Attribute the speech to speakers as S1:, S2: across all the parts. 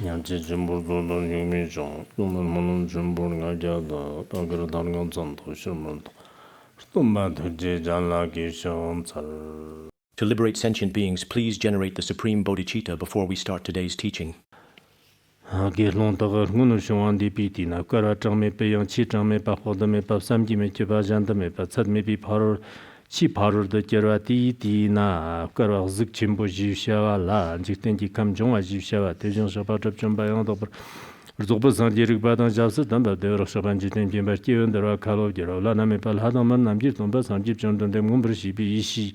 S1: 냠제 전부도 유미종 또는 전부가 자다 다그러 다른 전도 실문도 또만 제자라기 숑살.
S2: To liberate sentient beings, please generate the supreme bodhicitta before we start today's teaching.
S1: Gelontagar ngunu shwandi pitina kara changme pe yang chi changme pa khodame pa samji me che ba jandame pa sadme bi paror chi paror de gerati na kara zik chimbo ji shawa la jikten ji kam jong wa ji shawa te jong sha pa chap chom ba yang do zoba san dirik ba dan jabs dan ba de ro shaban ji ten bien ba ki ön de ra kalo ji ro la na me pa ha da man nam ji ton ba san ji chon den de ngum br shi bi shi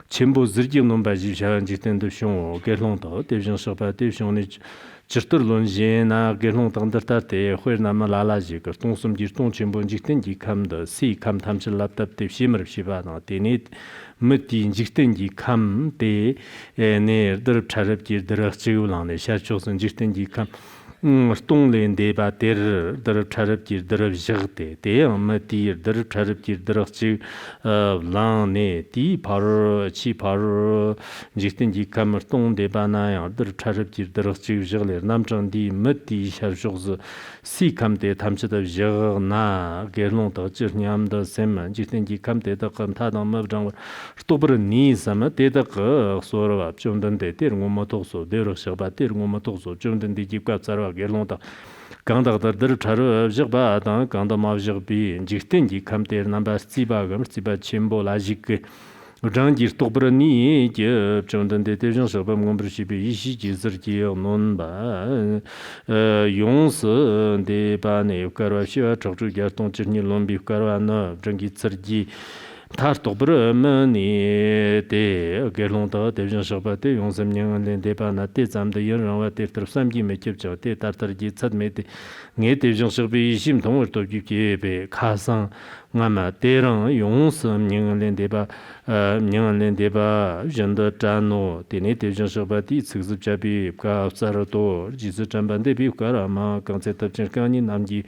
S1: chimbo zirgi nom ba ji shawa jikten de shon gelonta te jong sha pa te shon ni Chirturlun jena gelong tangdarte huir nama lalaji ka tongsum ji tong chimbo jikten ji kam de si kam tamchil laptap te shimr shiba na tenit mti jikten ji kam te ne der charab ji der chiulang ne sha choksun jikten ji kam tong len de ba der charab ji der jigte te mti der charab ji der chi lang ne ti par chi par jikten ji kam tong de ba na ya der charab ji der chi jigler namchang di mti sha choksu si kam te tamchida jig na gelong da jirnyam da sem jikten ji kam te da kam ta da ma jang stobr ni sam te da ka so ra chom dan de ter ngom to so de ro sha ba ter ngom to so chom dan de ji ka tsar gelong da gang da der char jig ba da gang da ma jig bi jikten ji kam te nam ba si ba gam si ba chimbo la jik Rangji stobr ni je chom dan de te jong sha ba ngom br shi bi yi shi ji zir ji non ba yong se de ba ne ka ra shi chog chu ya tong chi ni lom bi ka ra na rangji tsir ji tar stobr ma ni de ge long da de jong sha ba de yong sem nyang len de ba na te zam de yin rang wa te ter sam ji me chep cha te tar tar ji chat me de nge de jong sha bi sim thong to ji ge be kha sang ngama te rang yong sem nyang len de ba nyang len de ba jen de zhan no de ne de jong sha ba di ci zi ja bi ka sa ro do ji zi zhan ban de bi ka ra ma gang ce de chen kan ni nam ji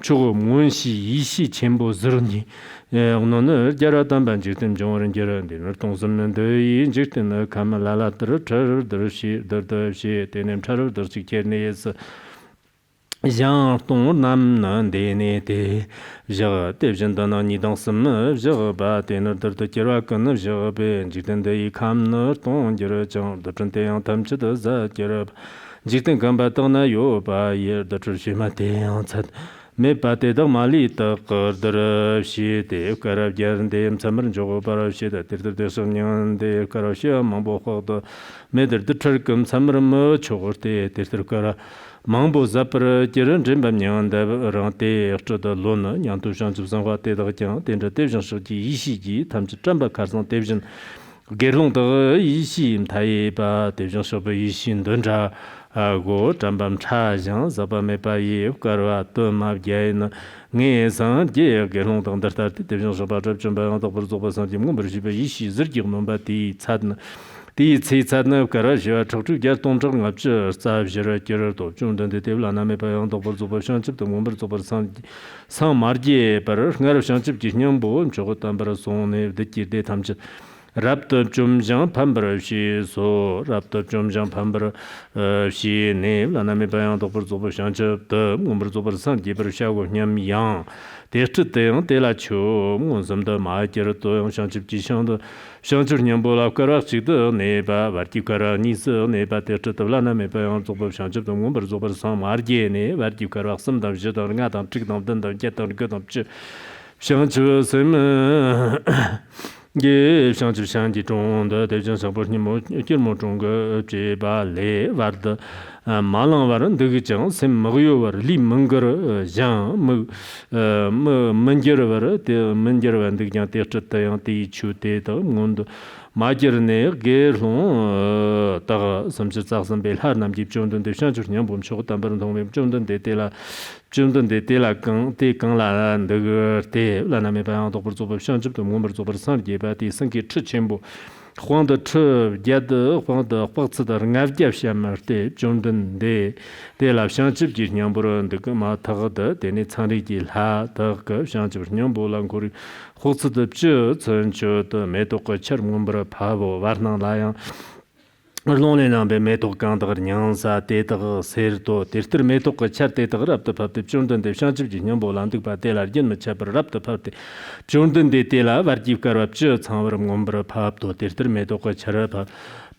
S1: chu mun xi yi xi qian bo zi ni no ne ja ra dan ban ji den zhong ren ja ren de ne dong zen nen de yin ji de ne ka ma la la de de xi de xi de ne cha de xi ke ne是Yang tong nam nan de ne de ja de jen da na ni dang sem ja ba de ne de de ra kan ne ja be ji den de kam ne tong ji re jang de chen de yang tam chi de za ji re ji den gan ba dang na yo ba ye de zhi xi ma de yang chat me ba de de ma li de ge de re xi de ka ra ja de yam sam ren jo go ba ra xi de de song yang de ka ra xi ma bo ho de me de char kum sam ren mo cho de ka ra Mangbo zapra jiran jimbam nyang da rang te chada lona nyang tu shang chub sang hua te da jiang ten zha te zhang shi ji yi xi ji tam chi zhamba kar sang te zhang gerlong da yi xi im ta ye ba te zhang shi ba yi xi dun zha go zhambam cha jiang zaba me ba ye karwa to ma ye na nge sang je gerlong da dar te zhang shi ba zhab zhamba yang da bur zo ba sang ji mong bur shi ba yi xi zir ji ngom ba ti cad na第七次呢，个人学抽出家东正啊，这在学了第二多，中等的对了，那没办法，都不做不上去，都我们做不上马街，把人俺上去今年不，这个当把人送呢，的几的他们去。Raptor Jumjang Pambra she so Raptor Jumjang Pambra she ne Laname Bayan Dopper Zobo Shancha the Mumber Zober San Giber Shago Nyam Yang. There's to them de la Cho, Monsam the Majer to Shanchip Jishang the Shanchur Nyambola Karachi the Neba, Vartikara Nisa, Neba Terta Laname Bayan Zobo Shanchip the Mumber Zober San Margene, Vartikara, some of Jetan, Trick of them, get on good of Shanchu Sim. Ye shang zhi shang ji zhong de de zheng shang bo ni mo ji mo zhong ge zhi ba le war de ma lang war de ge zhang sem mo yo war li meng ge jiang mo men ge war de men ge war de jiang de zhe de yang de chu de de mon de ma ji ne ge long da sam zhi zang sam be har nam ji zhong de shang zhi nyang bo chou dan ban dong me zhong de de la zhong de la gang de gang la de ge de la na me ba yang de bu zu bu shang zhi de mo mer zu bu san ge ba de san ge chi chen bu huang de chi jia de huang de huo zi de nga jia xian ma de zhong de la shang zhi ji nyang bu de ge ma ta ge de ne cang li ji la de ge shang zhi nyang bu lang gu huo zi de zhi chen zhi de me de ge qian mo mer pa bo war nang la yang Lone nambe meto kandagar nyansa tetaga serto terter meto ka char tetaga rapta papte chundan de shanchib ji nyambo landik pa tela yin ma chapar rapta papte chundan de tela varjiv karwa pchi changwaram ngombra papto terter meto ka chara pa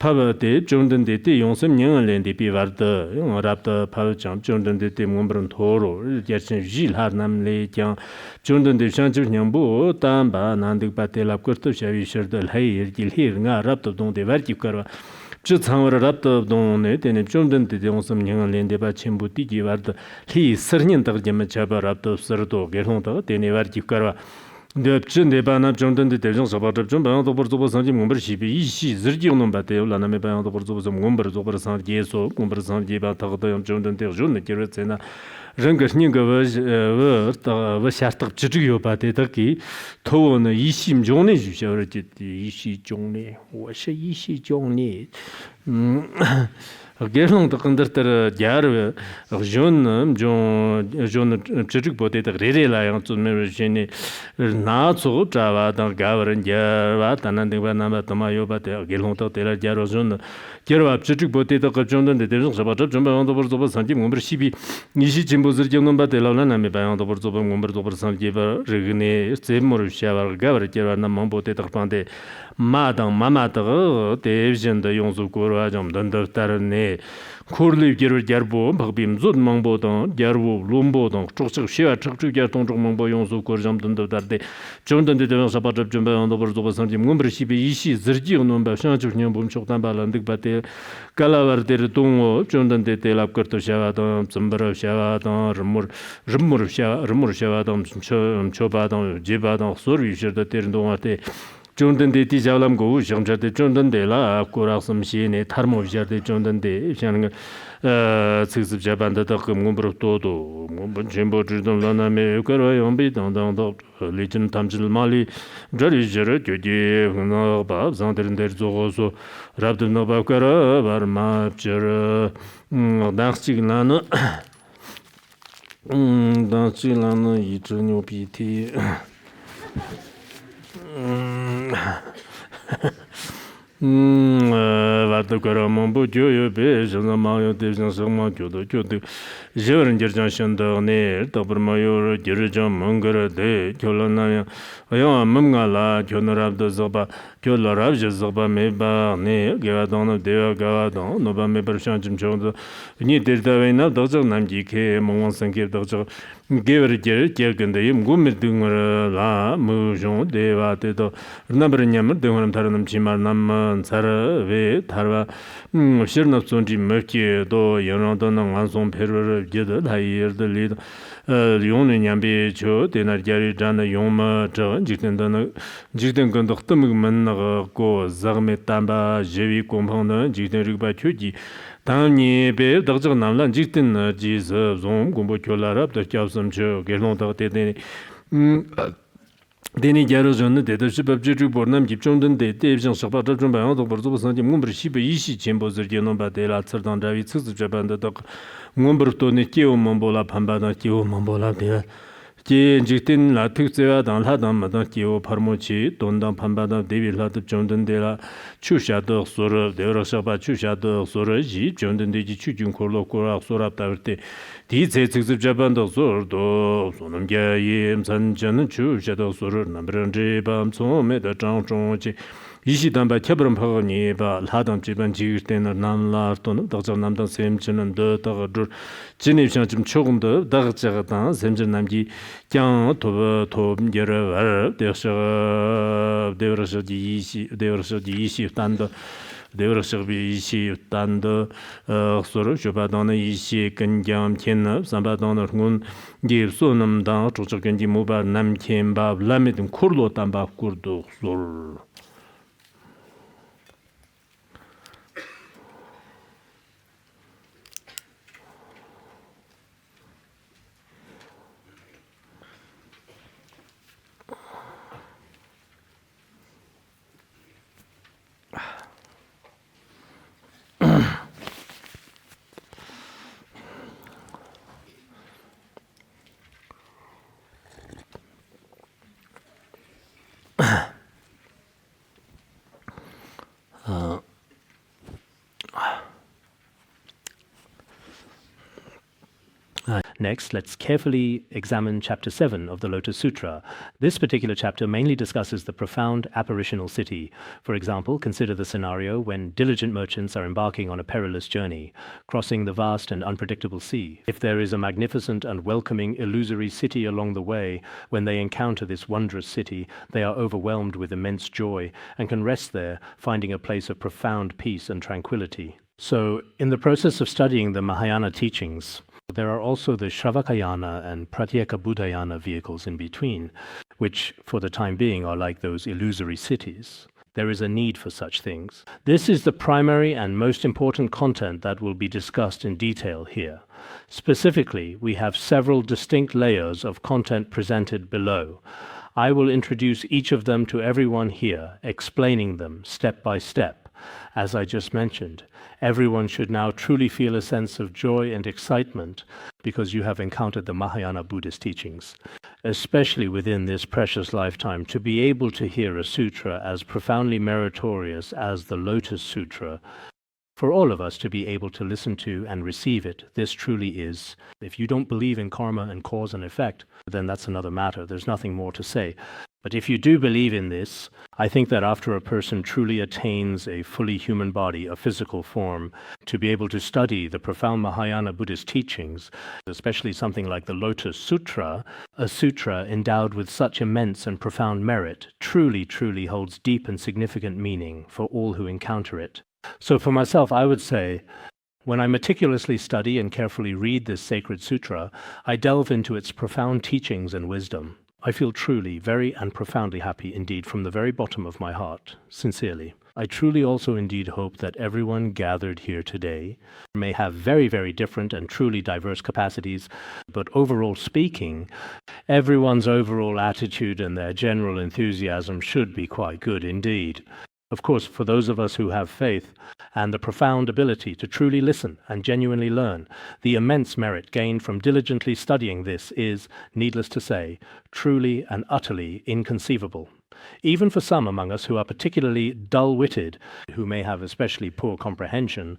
S1: pabate chundan de te yongsam nyangan len de pi varda yung rapta pab cham chundan de te ngombran thoro yarchin jil har nam le kyang chundan de shanchib nyambo tamba nandik pa tela kurto shavi shirda lai yirgil hir nga rapta dong de varjiv karwa 저 상어를 rapta 동네 되는 좀든 대용섬 형을 렌데바 첨부 뛰기 와르다 히 서년 더게면 잡아 rapta 서도 개송도 되네 와르기가라 lepchen de bana jondon de dejon sabatab jon ban do borzo sanji ngomber shibi ishi zirgi onon bate lana me ban do borzo ngomber zo bar san yeso ngomber san je ba tagda yom jondon de jon ne keretsena rangers ninga wa shartag chig yo bate taki to원 이심 종내 주셔를 이시 종내我是이시 종내 Gerlong de kandartar jaar jon chig bote de rere la yang tsun me jene na tsu trawa da gawran ja wa tanan de ba na ba tama yo ba de gerlong de la jaar jon gerwa chig bote de jon de de ba jon ba do bor do sanji ngomber sibi nishi jimbo zir jong ba de la na me ba do bor do ngomber do bor sanji ba regne zemor shawa gawra gerwa na mon bote de pande 마당 마마다가 대비전의 용수 고라 좀 던더다르네 코르리 게르 자르보 박빔 존 망보던 자르보 룸보던 쪽쪽 시와 쪽쪽 자동 망보 용수 고라 좀 던더다르데 존던데 되면서 바접 좀 바운도 버도 버선지 몸브르시비 이시 zirji 오는 바 샹주년 봄쪽단 발란득 바테 갈라버데르 동오 존던데 데랍 거토 샤와던 점버러 샤와던 르무르 샤와던 초바던 제바던 소리 셔더 데르 동아테 Jondande ti jalam go jamjate jondande la koraksam shine tharmo jarte jondande shan tsig jaban da ngombro todo ngombon jembo jidon lana me karo yombi dang do lijin tamjil mali jari jara gye no ba zanderin der zogoso rabd no ba karo bar ma jara dangchig lana dangchig lana yi zhenyo bi ti Vada kara mambu joyo be jana mayo devjan sama jodo jodo jevaran jerjan shanda ne tabar mayo jerjan mangara de kyola na ya mamga la kyona rabda zaba kyola rabja zaba meba ne gavadana deva gavadana noba mebar shanjim chodo ni derda vena dagja namji ke mongwan sankir dagja gever ger gergende yim gumir dingar la mujon deva tedo nambar nyamar dingaram taranam chimar nam sara ve tarwa shirnap sonji merki do yanrangda nang ansong perwer jeda hayirda lid yongni nyambi cho denar jari jana yongma chagan jikden gandog tamig mannaga ko zagme tamba jevi kompangda jikden rigba choji 당니 배 덕적 남란 직든 지서 좀 공부 교larab da kyapsam cho gelong da de 데니 자로존의 대도시 법제주 bornam 집중된 데 대비정 석바도 좀 방도 버도 선지 문버 시베 이시 젠보즈 게노 바데라 처단 다위 츠즈 자반다 덕 문버도 네키오 몬볼라 판바다 키오 몬볼라 데 제직된 라특제와 단하담마다 기호 파르모치 돈당 판바다 데빌라드 존든데라 추샤도 소르 데르샤바 추샤도 소르지 존든데지 추준 콜로코라 소랍다르테 디제직습 자반도 소르도 소놈게 임산전은 추샤도 소르 남브런지 밤소메다 장종지 이시담바 켜브름 파거니 바 하담 집안 지기때는 남라토는 더저 남던 셈치는 더다가 진입상 좀 조금 더 다가자가다 셈전 남기 장 도tom여러 대셔 이시 단도 대여서비 이시 단도 서로 주바도는 이시 근경 kenna 삼바도는 군 기소놈다 조적견지 모바 남켄바 라메든 콜로 담바 쿠르도 솔 Next, let's carefully examine chapter 7 of the Lotus Sutra. This particular chapter mainly discusses the profound apparitional city. For example, consider the scenario when diligent merchants are embarking on a perilous journey, crossing the vast and unpredictable sea. If there is a magnificent and welcoming illusory city along the way, when they encounter this wondrous city, they are overwhelmed with immense joy and can rest there, finding a place of profound peace and tranquility. So, in the process of studying the Mahayana teachings, there are also the Śrāvaka and Pratyekabuddha vehicles in between, which for the time being are like those illusory cities. There is a need for such things. This is the primary and most important content that will be discussed in detail here. Specifically, we have several distinct layers of content presented below. I will introduce each of them to everyone here, explaining them step by step. As I just mentioned, everyone should now truly feel a sense of joy and excitement because you have encountered the Mahayana Buddhist teachings, especially within this precious lifetime. To be able to hear a sutra as profoundly meritorious as the Lotus Sutra, for all of us to be able to listen to and receive it, this truly is. If you don't believe in karma and cause and effect, then that's another matter. There's nothing more to say. But if you do believe in this, I think that after a person truly attains a fully human body, a physical form, to be able to study the profound Mahayana Buddhist teachings, especially something like the Lotus Sutra, a sutra endowed with such immense and profound merit, truly holds deep and significant meaning for all who encounter it. So for myself, I would say, when I meticulously study and carefully read this sacred sutra, I delve into its profound teachings and wisdom. I feel truly, very and profoundly happy indeed from the very bottom of my heart, sincerely. I truly also indeed hope that everyone gathered here today may have very different and truly diverse capacities, but overall speaking, everyone's overall attitude and their general enthusiasm should be quite good indeed. Of course, for those of us who have faith and the profound ability to truly listen and genuinely learn, the immense merit gained from diligently studying this is, needless to say, truly and utterly inconceivable. Even for some among us who are particularly dull-witted, who may have especially poor comprehension,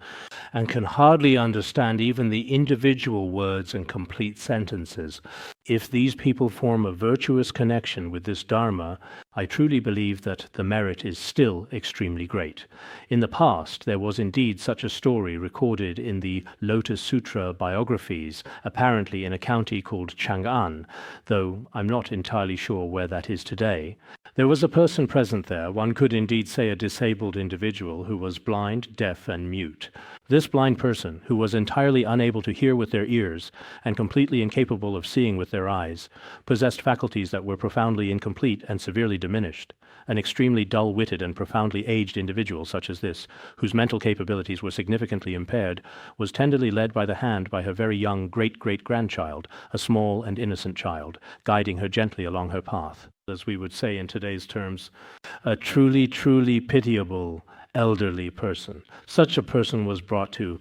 S1: and can hardly understand even the individual words and complete sentences, if these people form a virtuous connection with this Dharma, I truly believe that the merit is still extremely great. In the past, there was indeed such a story recorded in the Lotus Sutra biographies, apparently in a county called Chang'an, though I'm not entirely sure where that is today. There was a person present there, one could indeed say a disabled individual, who was blind, deaf, and mute. This blind person, who was entirely unable to hear with their ears and completely incapable of seeing with their eyes, possessed faculties that were profoundly incomplete and severely diminished. An extremely dull-witted and profoundly aged individual such as this, whose mental capabilities were significantly impaired, was tenderly led by the hand by her very young great-great-grandchild, a small and innocent child, guiding her gently along her path. As we would say in today's terms, a truly pitiable elderly person. Such a person was brought to,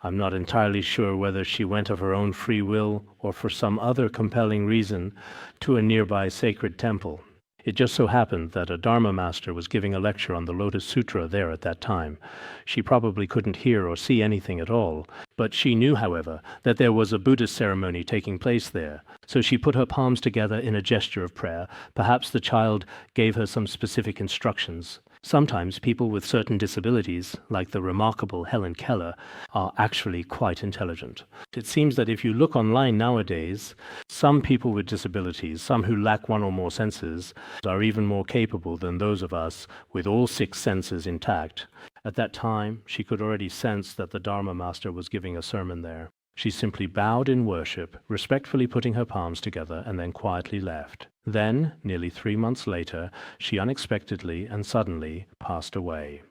S1: I'm not entirely sure whether she went of her own free will or for some other compelling reason, to a nearby sacred temple. It just so happened that a Dharma master was giving a lecture on the Lotus Sutra there at that time. She probably couldn't hear or see anything at all, but she knew, however, that there was a Buddhist ceremony taking place there. So she put her palms together in a gesture of prayer. Perhaps the child gave her some specific instructions. Sometimes people with certain disabilities, like the remarkable Helen Keller, are actually quite intelligent. It seems that if you look online nowadays, some people with disabilities, some who lack one or more senses, are even more capable than those of us with all 6 senses intact. At that time, she could already sense that the Dharma master was giving a sermon there. She simply bowed in worship, respectfully putting her palms together, and then quietly left. Then, nearly 3 months later, she unexpectedly and suddenly passed away.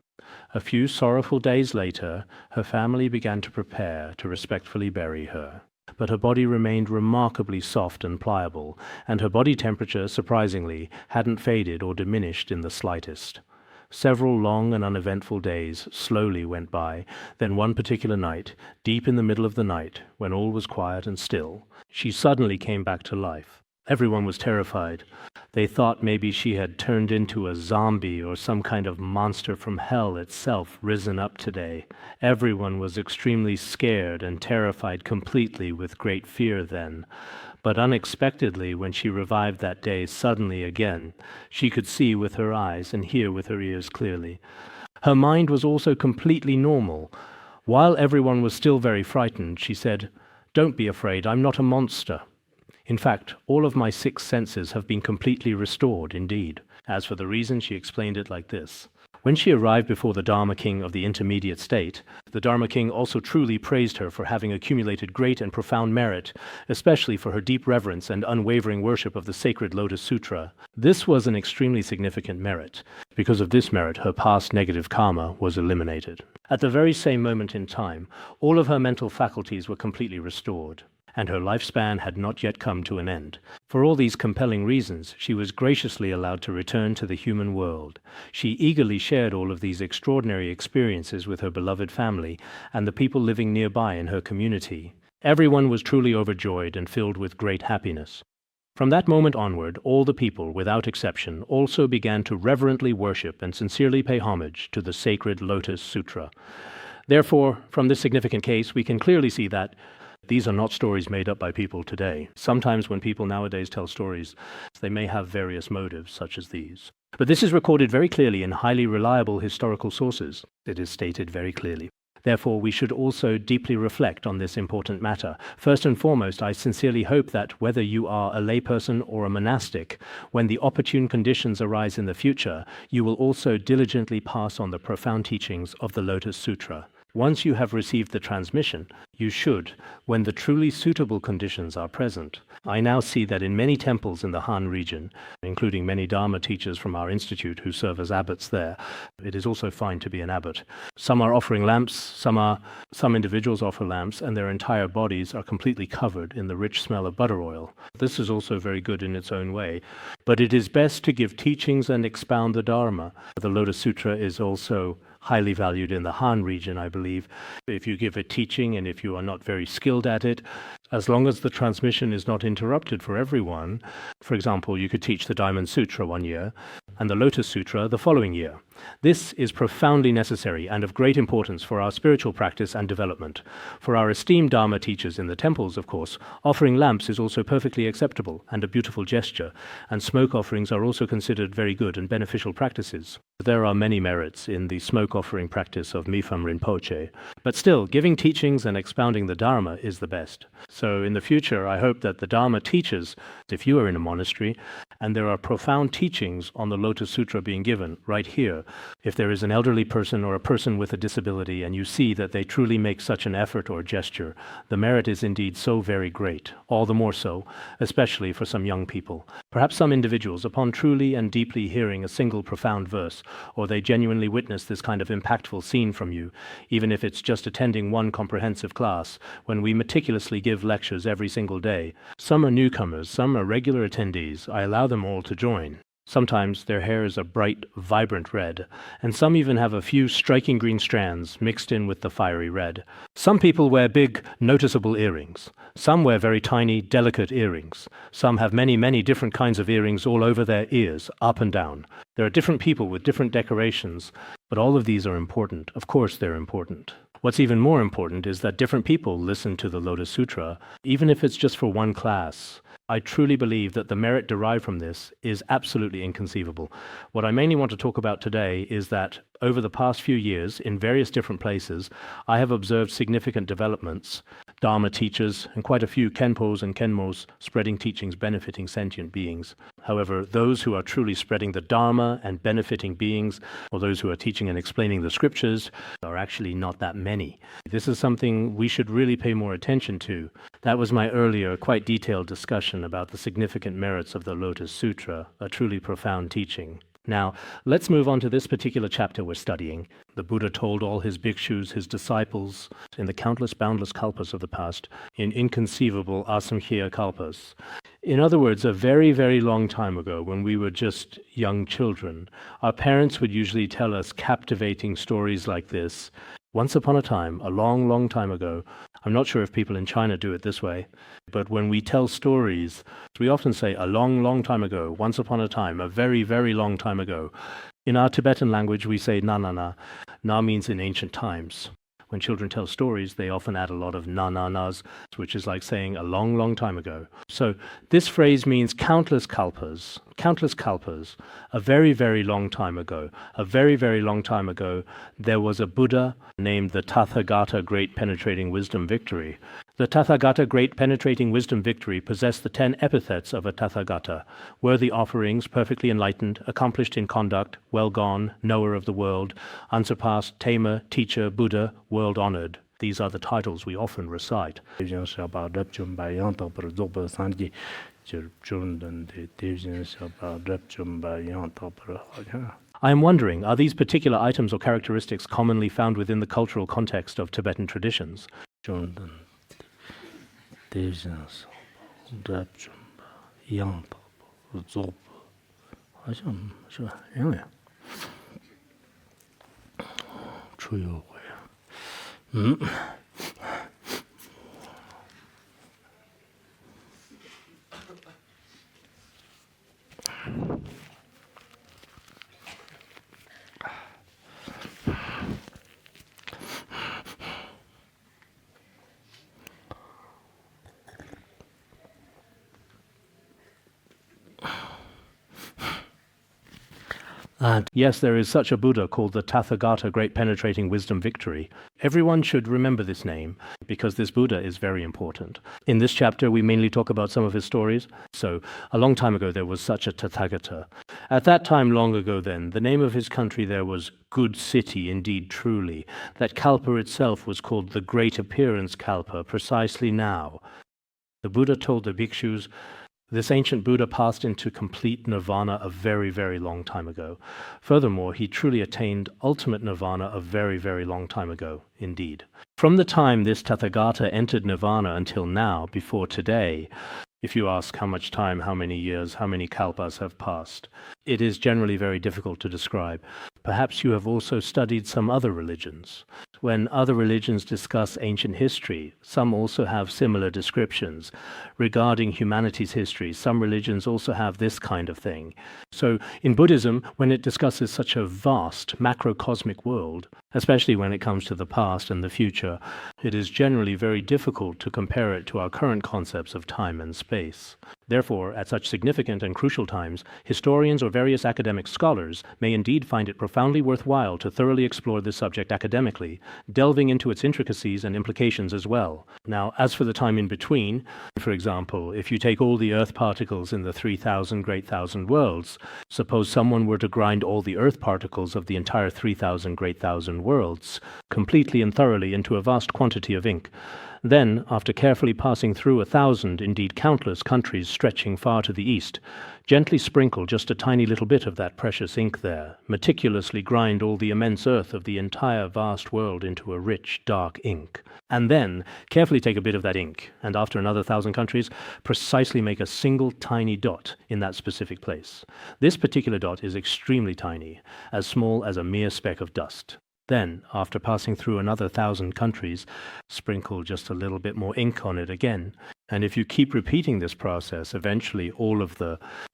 S1: A few sorrowful days later, her family began to prepare to respectfully bury her. But her body remained remarkably soft and pliable, and her body temperature, surprisingly, hadn't faded or diminished in the slightest. Several long and uneventful days slowly went by. Then one particular night, deep in the middle of the night, when all was quiet and still, she suddenly came back to life. Everyone was terrified. They thought maybe she had turned into a zombie or some kind of monster from hell itself risen up today. Everyone was extremely scared and terrified completely with great fear then. But unexpectedly, when she revived that day suddenly again, she could see with her eyes and hear with her ears clearly. Her mind was also completely normal. While everyone was still very frightened, she said, "Don't be afraid, I'm not a monster." In fact, all of my 6 senses have been completely restored indeed. As for the reason, she explained it like this. When she arrived before the Dharma King of the intermediate state, the Dharma King also truly praised her for having accumulated great and profound merit, especially for her deep reverence and unwavering worship of the sacred Lotus Sutra. This was an extremely significant merit. Because of this merit, her past negative karma was eliminated. At the very same moment in time, all of her mental faculties were completely restored, and her lifespan had not yet come to an end. For all these compelling reasons, she was graciously allowed to return to the human world. She eagerly shared all of these extraordinary experiences with her beloved family and the people living nearby in her community. Everyone was truly overjoyed and filled with great happiness. From that moment onward, all the people, without exception, also began to reverently worship and sincerely pay homage to the sacred Lotus Sutra. Therefore, from this significant case, we can clearly see that these are not stories made up by people today. Sometimes when people nowadays tell stories, they may have various motives, such as these. But this is recorded very clearly in highly reliable historical sources. It is stated very clearly. Therefore, we should also deeply reflect on this important matter. First and foremost, I sincerely hope that whether you are a layperson or a monastic, when the opportune conditions arise in the future, you will also diligently pass on the profound teachings of the Lotus Sutra. Once you have received the transmission, you should, when the truly suitable conditions are present. I now see that in many temples in the Han region, including many Dharma teachers from our institute who serve as abbots there, it is also fine to be an abbot. Some are offering lamps, some individuals offer lamps, and their entire bodies are completely covered in the rich smell of butter oil. This is also very good in its own way. But it is best to give teachings and expound the Dharma. The Lotus Sutra is also highly valued in the Han region, I believe. If you give a teaching and if you are not very skilled at it, as long as the transmission is not interrupted for everyone, for example, you could teach the Diamond Sutra one year and the Lotus Sutra the following year. This is profoundly necessary and of great importance for our spiritual practice and development. For our esteemed Dharma teachers in the temples, of course, offering lamps is also perfectly acceptable and a beautiful gesture, and smoke offerings are also considered very good and beneficial practices. There are many merits in the smoke offering practice of Mipham Rinpoche, but still, giving teachings and expounding the Dharma is the best. So in the future, I hope that the Dharma teachers, if you are in a monastery, and there are profound teachings on the Lotus Sutra being given right here, if there is an elderly person or a person with a disability and you see that they truly make such an effort or gesture, the merit is indeed so very great, all the more so, especially for some young people. Perhaps some individuals, upon truly and deeply hearing a single profound verse, or they genuinely witness this kind of impactful scene from you, even if it's just attending one comprehensive class, when we meticulously give lectures every single day. Some are newcomers, some are regular attendees. I allow them all to join. Sometimes their hair is a bright, vibrant red, and some even have a few striking green strands mixed in with the fiery red. Some people wear big, noticeable earrings. Some wear very tiny, delicate earrings. Some have many, many different kinds of earrings all over their ears, up and down. There are different people with different decorations, but all of these are important. Of course they're important. What's even more important is that different people listen to the Lotus Sutra, even if it's just for one class. I truly believe that the merit derived from this is absolutely inconceivable. What I mainly want to talk about today is that over the past few years, in various different places, I have observed significant developments, Dharma teachers, and quite a few Khenpos and Khenmos spreading teachings benefiting sentient beings. However, those who are truly spreading the Dharma and benefiting beings, or those who are teaching and explaining the scriptures, are actually not that many. This is something we should really pay more attention to. That was my earlier, quite detailed discussion about the significant merits of the Lotus Sutra, a truly profound teaching. Now, let's move on to this particular chapter we're studying. The Buddha told all his bhikshus, his disciples, in the countless boundless kalpas of the past, in inconceivable asamkhya kalpas. In other words, a very, very long time ago, when we were just young children, our parents would usually tell us captivating stories like this. Once upon a time, a long, long time ago, I'm not sure if people in China do it this way, but when we tell stories, we often say a long, long time ago, once upon a time, a very, very long time ago. In our Tibetan language, we say na na na. Na means in ancient times. When children tell stories, they often add a lot of na-na-nas, which is like saying a long, long time ago. So this phrase means countless kalpas, a very, very long time ago. A very, very long time ago, there was a Buddha named the Tathagata Great Penetrating Wisdom Victory. The Tathagata Great Penetrating Wisdom Victory possessed the 10 epithets of a Tathagata: worthy offerings, perfectly enlightened, accomplished in conduct, well gone, knower of the world, unsurpassed, tamer, teacher, Buddha, world honored. These are the titles we often recite. I am wondering, are these particular items or characteristics commonly found within the cultural context of Tibetan traditions? And yes, there is such a Buddha called the Tathagata Great Penetrating Wisdom Victory. Everyone should remember this name because this Buddha is very important. In this chapter, we mainly talk about some of his stories. So, a long time ago, there was such a Tathagata. At that time, long ago then, the name of his country there was Good City, indeed truly. That Kalpa itself was called the Great Appearance Kalpa, precisely now. The Buddha told the bhikshus, this ancient Buddha passed into complete nirvana a very, very long time ago. Furthermore, he truly attained ultimate nirvana a very, very long time ago, indeed. From the time this Tathagata entered nirvana until now, before today, if you ask how much time, how many years, how many kalpas have passed, it is generally very difficult to describe. Perhaps you have also studied some other religions. When other religions discuss ancient history, some also have similar descriptions. Regarding humanity's history, some religions also have this kind of thing. So in Buddhism, when it discusses such a vast macrocosmic world, especially when it comes to the past and the future, it is generally very difficult to compare it to our current concepts of time and space. Therefore, at such significant and crucial times, historians or various academic scholars may indeed find it profoundly worthwhile to thoroughly explore this subject academically, delving into its intricacies and implications as well. Now, as for the time in between, for example, if you take all the earth particles in the 3,000 great thousand worlds, suppose someone were to grind all the earth particles of the entire 3,000 great thousand worlds completely and thoroughly into a vast quantity of ink. Then, after carefully passing through 1,000, indeed countless, countries stretching far to the east, gently sprinkle just a tiny little bit of that precious ink there, meticulously grind all the immense earth of the entire vast world into a rich, dark ink, and then carefully take a bit of that ink, and after another 1,000 countries, precisely make a single tiny dot in that specific place. This particular dot is extremely tiny, as small as a mere speck of dust. Then, after passing through another 1,000 countries, sprinkle just a little bit more ink on it again. And if you keep repeating this process, eventually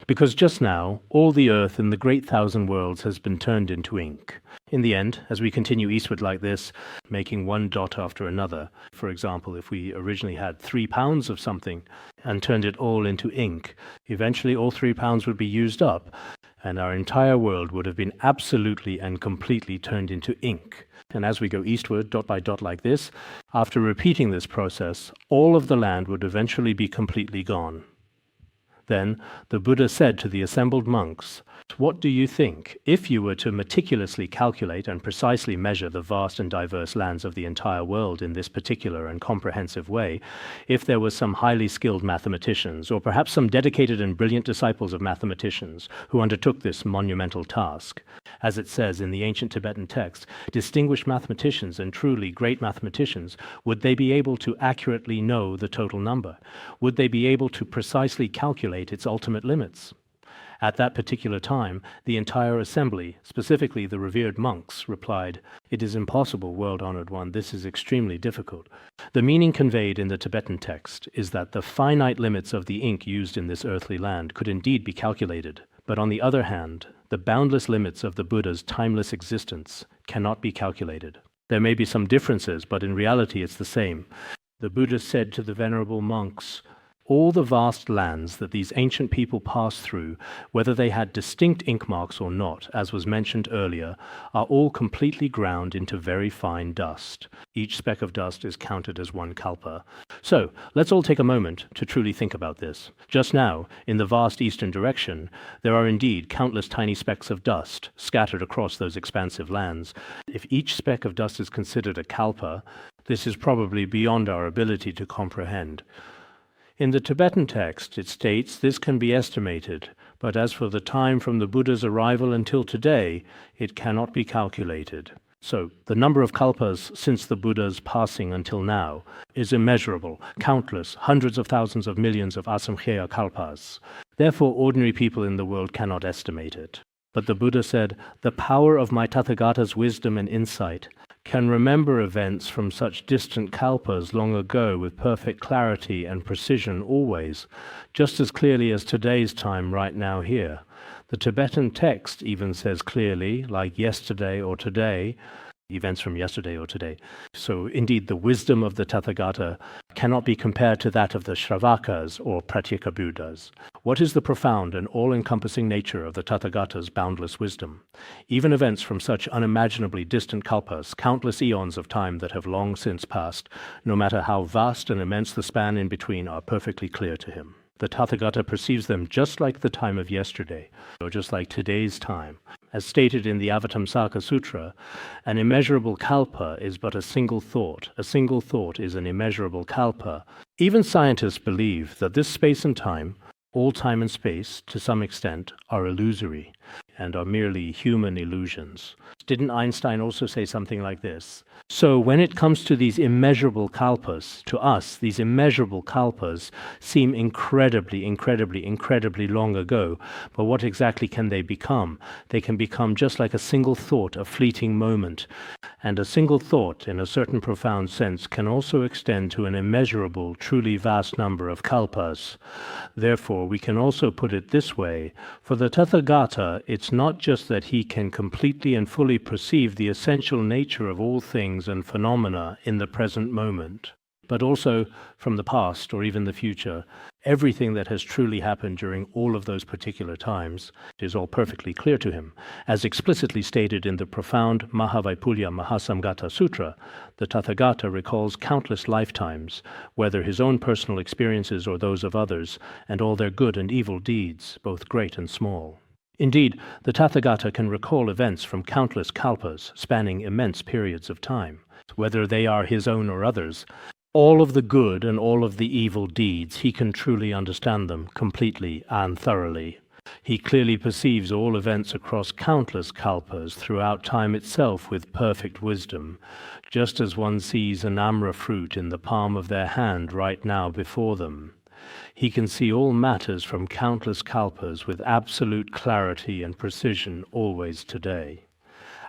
S1: because just now, all the earth in the great thousand worlds has been turned into ink. In the end, as we continue eastward like this, making one dot after another, for example, if we originally had 3 pounds of something and turned it all into ink, eventually all 3 pounds would be used up, and our entire world would have been absolutely and completely turned into ink. And as we go eastward, dot by dot like this, after repeating this process, all of the land would eventually be completely gone. Then the Buddha said to the assembled monks, "What do you think, if you were to meticulously calculate and precisely measure the vast and diverse lands of the entire world in this particular and comprehensive way, if there were some highly skilled mathematicians, or perhaps some dedicated and brilliant disciples of mathematicians, who undertook this monumental task? As it says in the ancient Tibetan text, distinguished mathematicians and truly great mathematicians, would they be able to accurately know the total number? Would they be able to precisely calculate its ultimate limits? At that particular time, the entire assembly, specifically the revered monks, replied, "It is impossible, world-honored one, this is extremely difficult." The meaning conveyed in the Tibetan text is that the finite limits of the ink used in this earthly land could indeed be calculated, but on the other hand, the boundless limits of the Buddha's timeless existence cannot be calculated. There may be some differences, but in reality it's the same. The Buddha said to the venerable monks, all the vast lands that these ancient people passed through, whether they had distinct ink marks or not, as was mentioned earlier, are all completely ground into very fine dust. Each speck of dust is counted as one kalpa. So, let's all take a moment to truly think about this. Just now, in the vast eastern direction, there are indeed countless tiny specks of dust scattered across those expansive lands. If each speck of dust is considered a kalpa, this is probably beyond our ability to comprehend. In the Tibetan text, it states this can be estimated, but as for the time from the Buddha's arrival until today, it cannot be calculated. So, the number of kalpas since the Buddha's passing until now is immeasurable, countless, hundreds of thousands of millions of asamkhya kalpas. Therefore, ordinary people in the world cannot estimate it. But the Buddha said, the power of my Tathagata's wisdom and insight can remember events from such distant kalpas long ago with perfect clarity and precision always, just as clearly as today's time right now here. The Tibetan text even says clearly, like yesterday or today, events from yesterday or today. So indeed the wisdom of the Tathagata cannot be compared to that of the Śrāvakas or Pratyekabuddhas. What is the profound and all-encompassing nature of the Tathagata's boundless wisdom? Even events from such unimaginably distant kalpas, countless eons of time that have long since passed, no matter how vast and immense the span in between, are perfectly clear to him. The Tathagata perceives them just like the time of yesterday, or just like today's time. As stated in the Avatamsaka Sutra, an immeasurable kalpa is but a single thought. A single thought is an immeasurable kalpa. Even scientists believe that this space and time, all time and space, to some extent, are illusory and are merely human illusions. Didn't Einstein also say something like this? So when it comes to these immeasurable kalpas, to us, these immeasurable kalpas seem incredibly long ago. But what exactly can they become? They can become just like a single thought, a fleeting moment. And a single thought, in a certain profound sense, can also extend to an immeasurable, truly vast number of kalpas. Therefore, we can also put it this way. For the Tathagata, it's not just that he can completely and fully perceive the essential nature of all things and phenomena in the present moment, but also from the past or even the future. Everything that has truly happened during all of those particular times is all perfectly clear to him. As explicitly stated in the profound Mahavaipulya Mahasamgata Sutra, the Tathagata recalls countless lifetimes, whether his own personal experiences or those of others, and all their good and evil deeds, both great and small. Indeed, the Tathagata can recall events from countless kalpas spanning immense periods of time, whether they are his own or others. All of the good and all of the evil deeds, he can truly understand them completely and thoroughly. He clearly perceives all events across countless kalpas throughout time itself with perfect wisdom, just as one sees an amra fruit in the palm of their hand right now before them. He can see all matters from countless kalpas with absolute clarity and precision always today.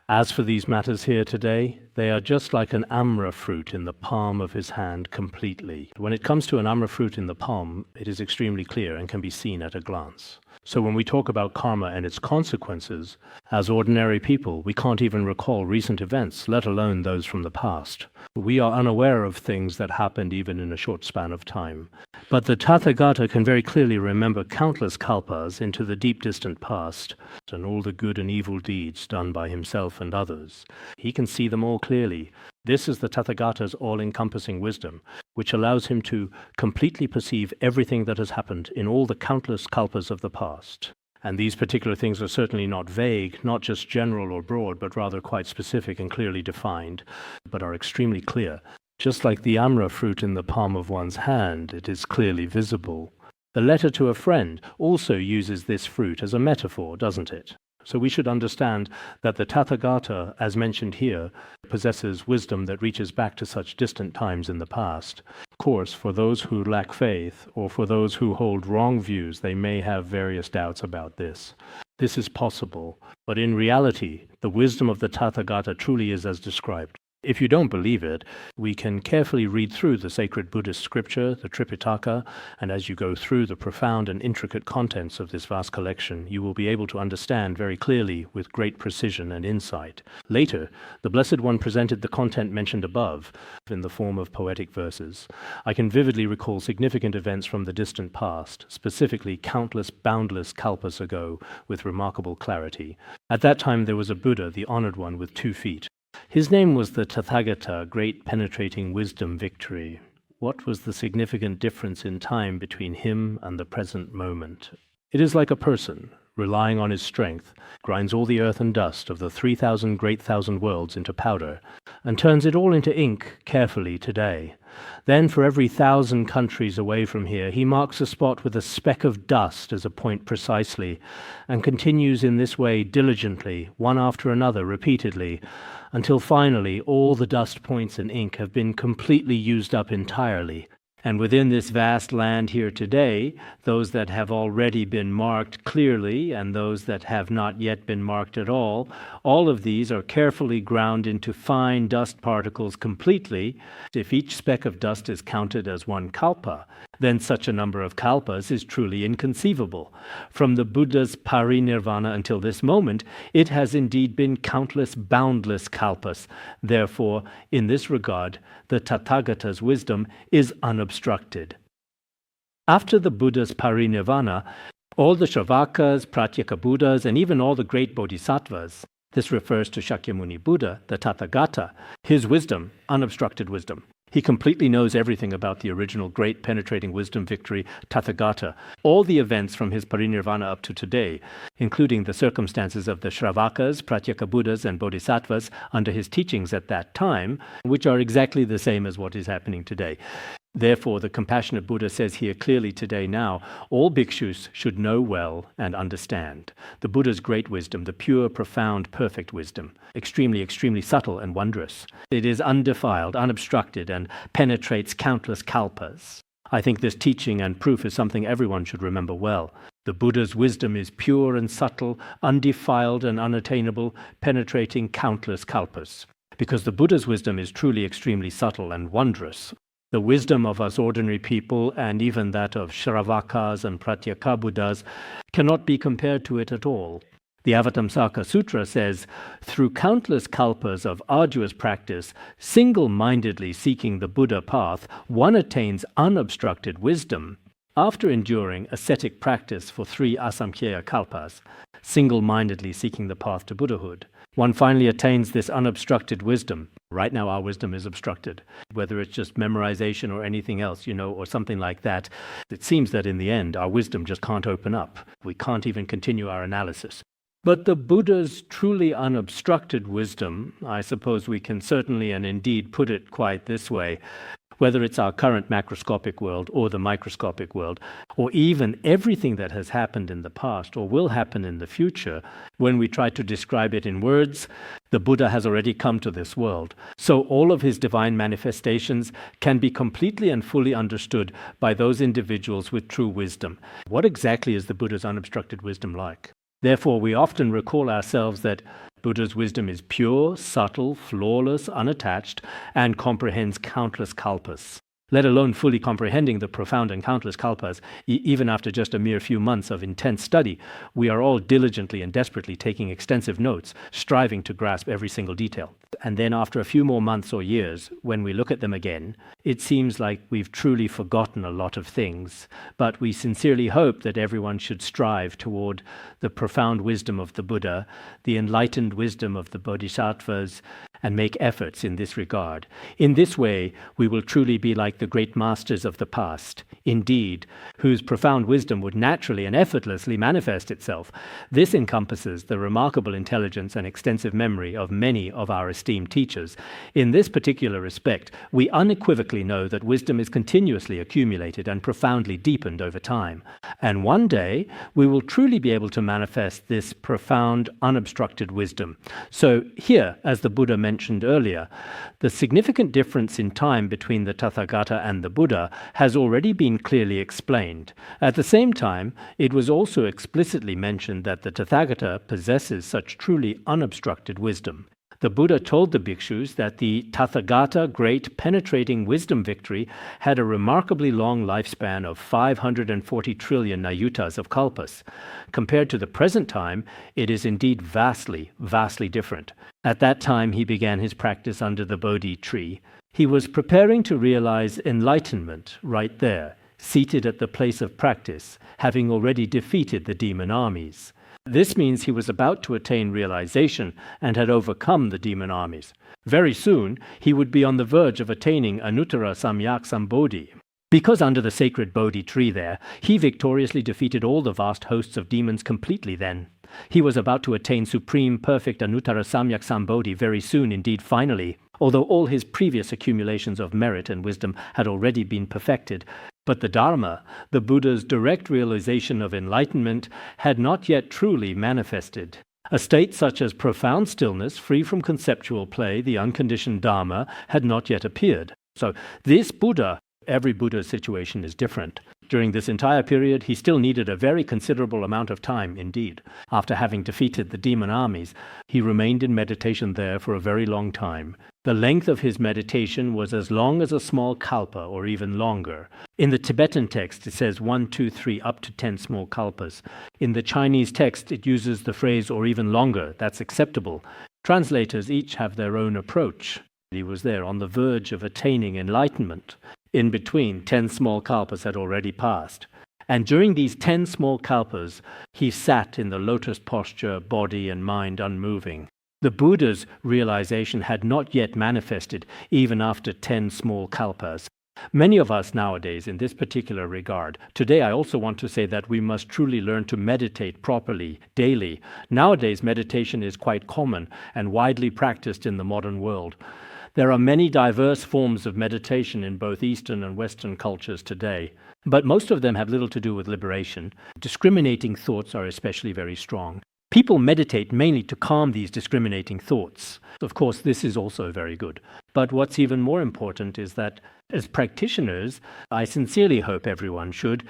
S1: As for these matters here today, they are just like an amra fruit in the palm of his hand completely. When it comes to an amra fruit in the palm, it is extremely clear and can be seen at a glance. So when we talk about karma and its consequences, as ordinary people, we can't even recall recent events, let alone those from the past. We are unaware of things that happened even in a short span of time. But the Tathagata can very clearly remember countless kalpas into the deep distant past and all the good and evil deeds done by himself and others. He can see them all clearly. This is the Tathagata's all-encompassing wisdom, which allows him to completely perceive everything that has happened in all the countless kalpas of the past. And these particular things are certainly not vague, not just general or broad, but rather quite specific and clearly defined, but are extremely clear. Just like the amra fruit in the palm of one's hand, it is clearly visible. The letter to a friend also uses this fruit as a metaphor, doesn't it? So we should understand that the Tathagata, as mentioned here, possesses wisdom that reaches back to such distant times in the past. Of course, for those who lack faith, or for those who hold wrong views, they may have various doubts about this. This is possible, but in reality, the wisdom of the Tathagata truly is as described. If you don't believe it, we can carefully read through the sacred Buddhist scripture, the Tripitaka, and as you go through the profound and intricate contents of this vast collection, you will be able to understand very clearly with great precision and insight. Later, the Blessed One presented the content mentioned above in the form of poetic verses. I can vividly recall significant events from the distant past, specifically countless boundless kalpas ago, with remarkable clarity. At that time there was a Buddha, the honored one, with 2 feet. His name was the Tathagata, great penetrating wisdom victory. What was the significant difference in time between him and the present moment? It is like a person, relying on his strength, grinds all the earth and dust of the 3,000 great thousand worlds into powder, and turns it all into ink carefully today. Then for every 1,000 countries away from here, he marks a spot with a speck of dust as a point precisely, and continues in this way diligently, one after another, repeatedly, until finally all the dust points and ink have been completely used up entirely. And within this vast land here today, those that have already been marked clearly and those that have not yet been marked at all of these are carefully ground into fine dust particles completely. If each speck of dust is counted as one kalpa, then such a number of kalpas is truly inconceivable. From the Buddha's parinirvana until this moment, it has indeed been countless boundless kalpas. Therefore, in this regard, the Tathagata's wisdom is unobstructed. After the Buddha's parinirvana, all the Śrāvakas, Pratyekabuddhas, and even all the great Bodhisattvas, this refers to Shakyamuni Buddha, the Tathagata, his wisdom, unobstructed wisdom. He completely knows everything about the original great penetrating wisdom victory, Tathagata, all the events from his parinirvana up to today, including the circumstances of the Śrāvakas, Pratyekabuddhas, and Bodhisattvas under his teachings at that time, which are exactly the same as what is happening today. Therefore, the compassionate Buddha says here clearly today now, all bhikshus should know well and understand the Buddha's great wisdom, the pure, profound, perfect wisdom, extremely, extremely subtle and wondrous. It is undefiled, unobstructed, and penetrates countless kalpas. I think this teaching and proof is something everyone should remember well. The Buddha's wisdom is pure and subtle, undefiled and unattainable, penetrating countless kalpas. Because the Buddha's wisdom is truly extremely subtle and wondrous, the wisdom of us ordinary people, and even that of Śrāvakas and Pratyekabuddhas, cannot be compared to it at all. The Avatamsaka Sutra says, through countless kalpas of arduous practice, single-mindedly seeking the Buddha path, one attains unobstructed wisdom. After enduring ascetic practice for 3 asamkhya kalpas, single-mindedly seeking the path to Buddhahood, one finally attains this unobstructed wisdom. Right now our wisdom is obstructed, whether it's just memorization or anything else, or something like that. It seems that in the end our wisdom just can't open up. We can't even continue our analysis. But the Buddha's truly unobstructed wisdom, I suppose we can certainly and indeed put it quite this way, whether it's our current macroscopic world or the microscopic world, or even everything that has happened in the past or will happen in the future, when we try to describe it in words, the Buddha has already come to this world. So all of his divine manifestations can be completely and fully understood by those individuals with true wisdom. What exactly is the Buddha's unobstructed wisdom like? Therefore, we often recall ourselves that Buddha's wisdom is pure, subtle, flawless, unattached, and comprehends countless kalpas. Let alone fully comprehending the profound and countless kalpas, even after just a mere few months of intense study, we are all diligently and desperately taking extensive notes, striving to grasp every single detail. And then after a few more months or years, when we look at them again, it seems like we've truly forgotten a lot of things. But we sincerely hope that everyone should strive toward the profound wisdom of the Buddha, the enlightened wisdom of the Bodhisattvas, and make efforts in this regard. In this way, we will truly be like the great masters of the past,
S3: indeed, whose profound wisdom would naturally and effortlessly manifest itself. This encompasses the remarkable intelligence and extensive memory of many of our esteemed teachers. In this particular respect, we unequivocally know that wisdom is continuously accumulated and profoundly deepened over time. And one day, we will truly be able to manifest this profound, unobstructed wisdom. So here, as the Buddha mentioned earlier, the significant difference in time between the Tathagata and the Buddha has already been clearly explained. At the same time, it was also explicitly mentioned that the Tathagata possesses such truly unobstructed wisdom. The Buddha told the bhikshus that the Tathagata, great penetrating wisdom victory, had a remarkably long lifespan of 540 trillion nayutas of kalpas. Compared to the present time, it is indeed vastly, vastly different. At that time, he began his practice under the Bodhi tree. He was preparing to realize enlightenment right there, seated at the place of practice, having already defeated the demon armies. This means he was about to attain realization and had overcome the demon armies. Very soon, he would be on the verge of attaining Anuttara Samyak Sambodhi. Because under the sacred Bodhi tree there, he victoriously defeated all the vast hosts of demons completely then. He was about to attain supreme, perfect Anuttara Samyak Sambodhi very soon, indeed finally, although all his previous accumulations of merit and wisdom had already been perfected. But the Dharma, the Buddha's direct realization of enlightenment, had not yet truly manifested. A state such as profound stillness, free from conceptual play, the unconditioned Dharma, had not yet appeared. So this Buddha, every Buddha's situation is different. During this entire period, he still needed a very considerable amount of time indeed. After having defeated the demon armies, he remained in meditation there for a very long time. The length of his meditation was as long as a small kalpa, or even longer. In the Tibetan text, it says 1, 2, 3, up to 10 small kalpas. In the Chinese text, it uses the phrase, or even longer. That's acceptable. Translators each have their own approach. He was there on the verge of attaining enlightenment. In between, 10 small kalpas had already passed. And during these 10 small kalpas, he sat in the lotus posture, body and mind unmoving. The Buddha's realization had not yet manifested, even after 10 small kalpas. Many of us nowadays, in this particular regard, today I also want to say that we must truly learn to meditate properly, daily. Nowadays, meditation is quite common and widely practiced in the modern world. There are many diverse forms of meditation in both Eastern and Western cultures today, but most of them have little to do with liberation. Discriminating thoughts are especially very strong. People meditate mainly to calm these discriminating thoughts. Of course, this is also very good. But what's even more important is that as practitioners, I sincerely hope everyone should,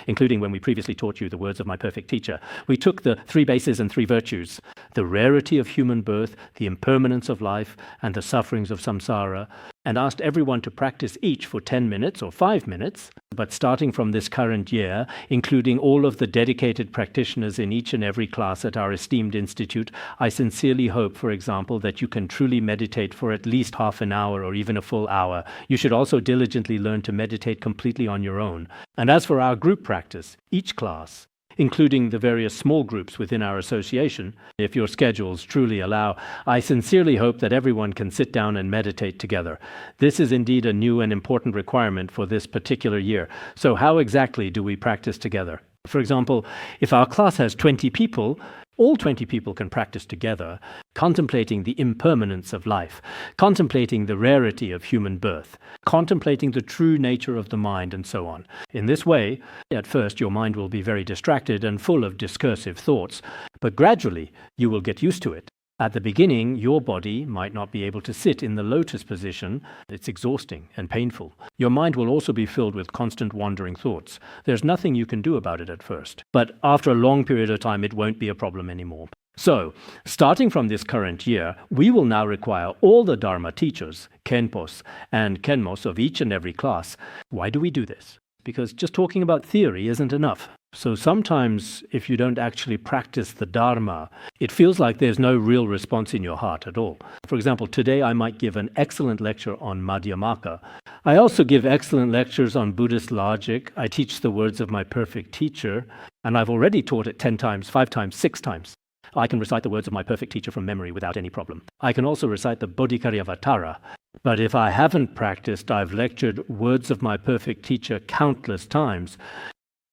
S3: including when we previously taught you the words of my perfect teacher, we took the 3 bases and 3 virtues, the rarity of human birth, the impermanence of life, and the sufferings of samsara, and asked everyone to practice each for 10 minutes or 5 minutes, but starting from this current year, including all of the dedicated practitioners in each and every class at our esteemed institute, I sincerely hope, for example, that you can truly meditate for at least half an hour or even a full hour. You should also diligently learn to meditate completely on your own. And as for our group practice, each class, including the various small groups within our association, if your schedules truly allow, I sincerely hope that everyone can sit down and meditate together. This is indeed a new and important requirement for this particular year. So how exactly do we practice together? For example, if our class has 20 people, all 20 people can practice together, contemplating the impermanence of life, contemplating the rarity of human birth, contemplating the true nature of the mind, and so on. In this way, at first your mind will be very distracted and full of discursive thoughts, but gradually you will get used to it. At the beginning, your body might not be able to sit in the lotus position. It's exhausting and painful. Your mind will also be filled with constant wandering thoughts. There's nothing you can do about it at first. But after a long period of time, it won't be a problem anymore. So, starting from this current year, we will now require all the Dharma teachers, Khenpos and Khenmos of each and every class. Why do we do this? Because just talking about theory isn't enough. So sometimes, if you don't actually practice the Dharma, it feels like there's no real response in your heart at all. For example, today I might give an excellent lecture on Madhyamaka. I also give excellent lectures on Buddhist logic. I teach the words of my perfect teacher, and I've already taught it 10 times, 5 times, 6 times. I can recite the words of my perfect teacher from memory without any problem. I can also recite the Bodhicaryavatara. But if I haven't practiced, I've lectured words of my perfect teacher countless times.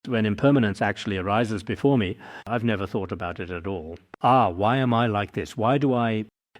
S3: When impermanence actually arises before me, I've never thought about it at all. Why am I like this?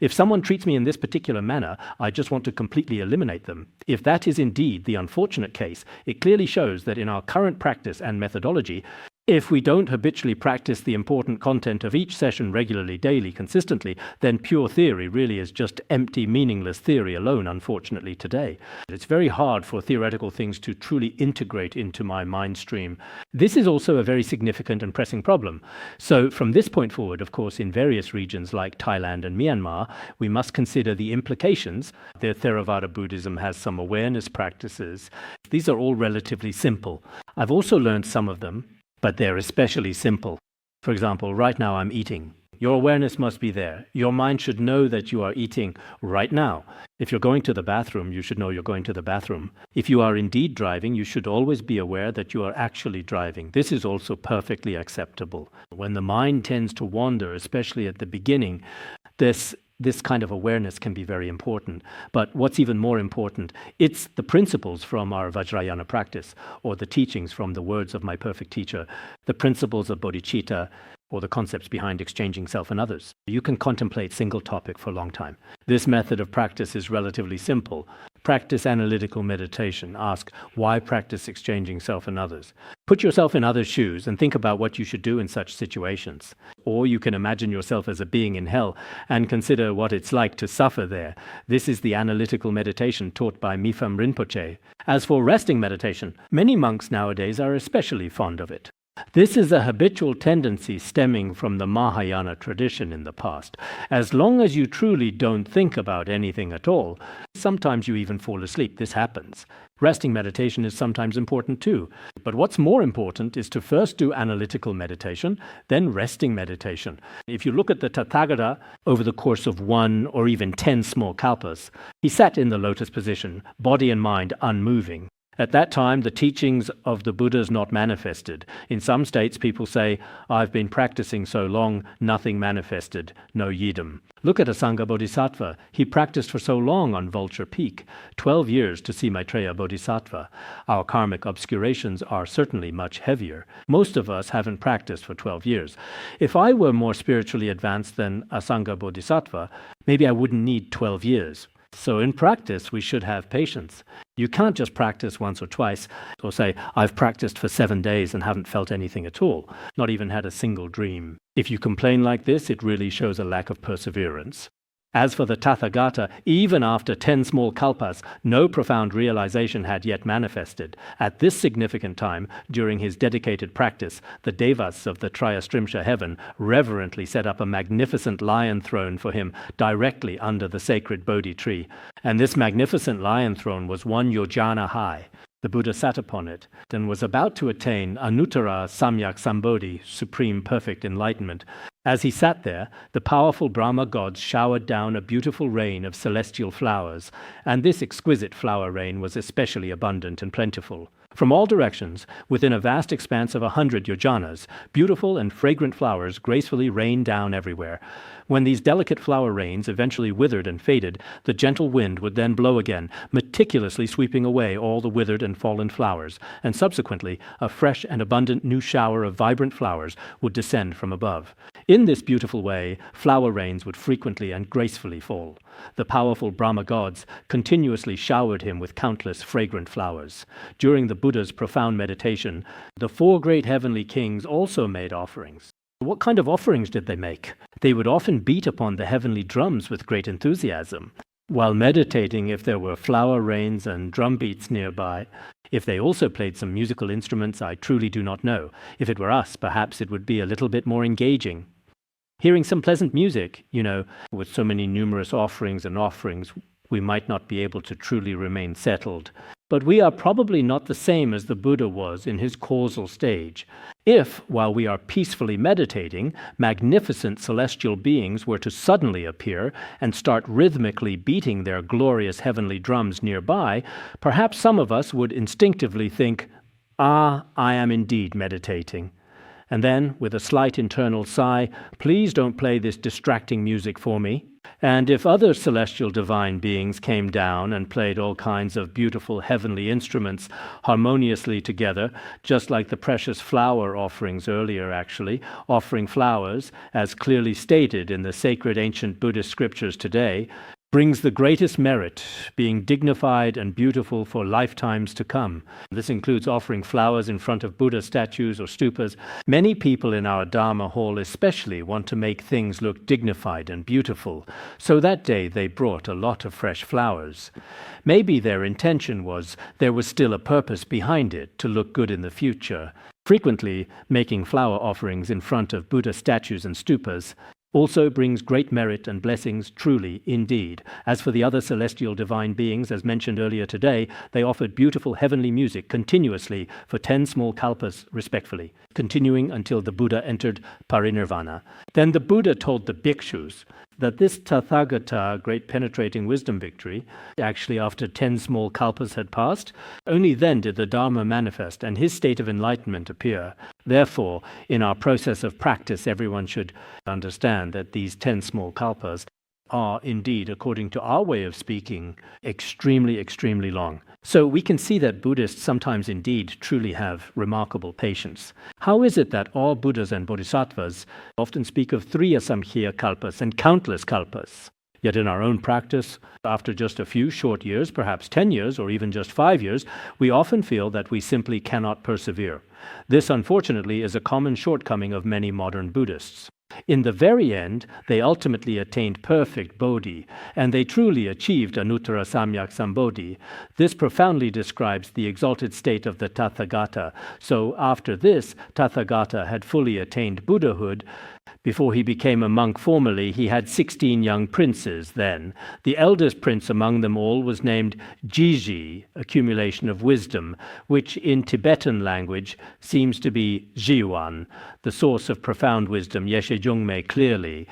S3: If someone treats me in this particular manner, I just want to completely eliminate them. If that is indeed the unfortunate case, it clearly shows that in our current practice and methodology, if we don't habitually practice the important content of each session regularly, daily, consistently, then pure theory really is just empty, meaningless theory alone, unfortunately, today. It's very hard for theoretical things to truly integrate into my mind stream. This is also a very significant and pressing problem. So from this point forward, of course, in various regions like Thailand and Myanmar, we must consider the implications. The Theravada Buddhism has some awareness practices. These are all relatively simple. I've also learned some of them, but they're especially simple. For example, right now I'm eating. Your awareness must be there. Your mind should know that you are eating right now. If you're going to the bathroom, you should know you're going to the bathroom. If you are indeed driving, you should always be aware that you are actually driving. This is also perfectly acceptable. When the mind tends to wander, especially at the beginning, this kind of awareness can be very important. But what's even more important, it's the principles from our Vajrayana practice, or the teachings from the words of my perfect teacher, the principles of bodhicitta, or the concepts behind exchanging self and others. You can contemplate single topic for a long time. This method of practice is relatively simple. Practice analytical meditation. Ask, why practice exchanging self and others? Put yourself in others' shoes and think about what you should do in such situations. Or you can imagine yourself as a being in hell and consider what it's like to suffer there. This is the analytical meditation taught by Mipham Rinpoche. As for resting meditation, many monks nowadays are especially fond of it. This is a habitual tendency stemming from the Mahayana tradition in the past. As long as you truly don't think about anything at all, sometimes you even fall asleep. This happens. Resting meditation is sometimes important too. But what's more important is to first do analytical meditation, then resting meditation. If you look at the Tathagata over the course of 1 or even 10 small kalpas, he sat in the lotus position, body and mind unmoving. At that time, the teachings of the Buddhas not manifested. In some states, people say, I've been practicing so long, nothing manifested, no yidam. Look at Asanga Bodhisattva. He practiced for so long on Vulture Peak, 12 years to see Maitreya Bodhisattva. Our karmic obscurations are certainly much heavier. Most of us haven't practiced for 12 years. If I were more spiritually advanced than Asanga Bodhisattva, maybe I wouldn't need 12 years. So in practice, we should have patience. You can't just practice once or twice, or say, I've practiced for 7 days and haven't felt anything at all, not even had a single dream. If you complain like this, it really shows a lack of perseverance. As for the Tathagata, even after 10 small kalpas, no profound realization had yet manifested. At this significant time, during his dedicated practice, the devas of the Trayastrimsha heaven reverently set up a magnificent lion throne for him directly under the sacred Bodhi tree. And this magnificent lion throne was 1 yojana high. The Buddha sat upon it and was about to attain Anuttara Samyak Sambodhi, supreme perfect enlightenment. As he sat there, the powerful Brahma gods showered down a beautiful rain of celestial flowers, and this exquisite flower rain was especially abundant and plentiful. From all directions, within a vast expanse of 100 yojanas, beautiful and fragrant flowers gracefully rained down everywhere. When these delicate flower rains eventually withered and faded, the gentle wind would then blow again, meticulously sweeping away all the withered and fallen flowers, and subsequently a fresh and abundant new shower of vibrant flowers would descend from above. In this beautiful way, flower rains would frequently and gracefully fall. The powerful Brahma gods continuously showered him with countless fragrant flowers. During the Buddha's profound meditation, the 4 great heavenly kings also made offerings. What kind of offerings did they make? They would often beat upon the heavenly drums with great enthusiasm. While meditating, if there were flower rains and drum beats nearby, if they also played some musical instruments, I truly do not know. If it were us, perhaps it would be a little bit more engaging. Hearing some pleasant music, with so many numerous offerings, we might not be able to truly remain settled. But we are probably not the same as the Buddha was in his causal stage. If, while we are peacefully meditating, magnificent celestial beings were to suddenly appear and start rhythmically beating their glorious heavenly drums nearby, perhaps some of us would instinctively think, I am indeed meditating. And then, with a slight internal sigh, please don't play this distracting music for me. And if other celestial divine beings came down and played all kinds of beautiful heavenly instruments harmoniously together, just like the precious flower offerings earlier actually, offering flowers, as clearly stated in the sacred ancient Buddhist scriptures today, brings the greatest merit, being dignified and beautiful for lifetimes to come. This includes offering flowers in front of Buddha statues or stupas. Many people in our Dharma hall especially want to make things look dignified and beautiful, so that day they brought a lot of fresh flowers. Maybe their intention was there was still a purpose behind it, to look good in the future. Frequently, making flower offerings in front of Buddha statues and stupas also brings great merit and blessings, truly, indeed. As for the other celestial divine beings, as mentioned earlier today, they offered beautiful heavenly music continuously for 10 small kalpas respectfully, continuing until the Buddha entered parinirvana. Then the Buddha told the bhikshus that this Tathagata, great penetrating wisdom victory, actually after 10 small kalpas had passed, only then did the Dharma manifest and his state of enlightenment appear. Therefore, in our process of practice, everyone should understand that these 10 small kalpas are indeed, according to our way of speaking, extremely, extremely long. So we can see that Buddhists sometimes indeed truly have remarkable patience. How is it that all Buddhas and Bodhisattvas often speak of 3 asamkhya kalpas and countless kalpas? Yet in our own practice, after just a few short years, perhaps 10 years or even just 5 years, we often feel that we simply cannot persevere. This, unfortunately, is a common shortcoming of many modern Buddhists. In the very end, they ultimately attained perfect Bodhi, and they truly achieved Anuttara Samyak Sambodhi. This profoundly describes the exalted state of the Tathagata. So after this, Tathagata had fully attained Buddhahood. Before he became a monk formally, he had 16 young princes then. The eldest prince among them all was named Jiji, accumulation of wisdom, which in Tibetan language seems to be Jiwan, the source of profound wisdom, Yeshe Jungme clearly.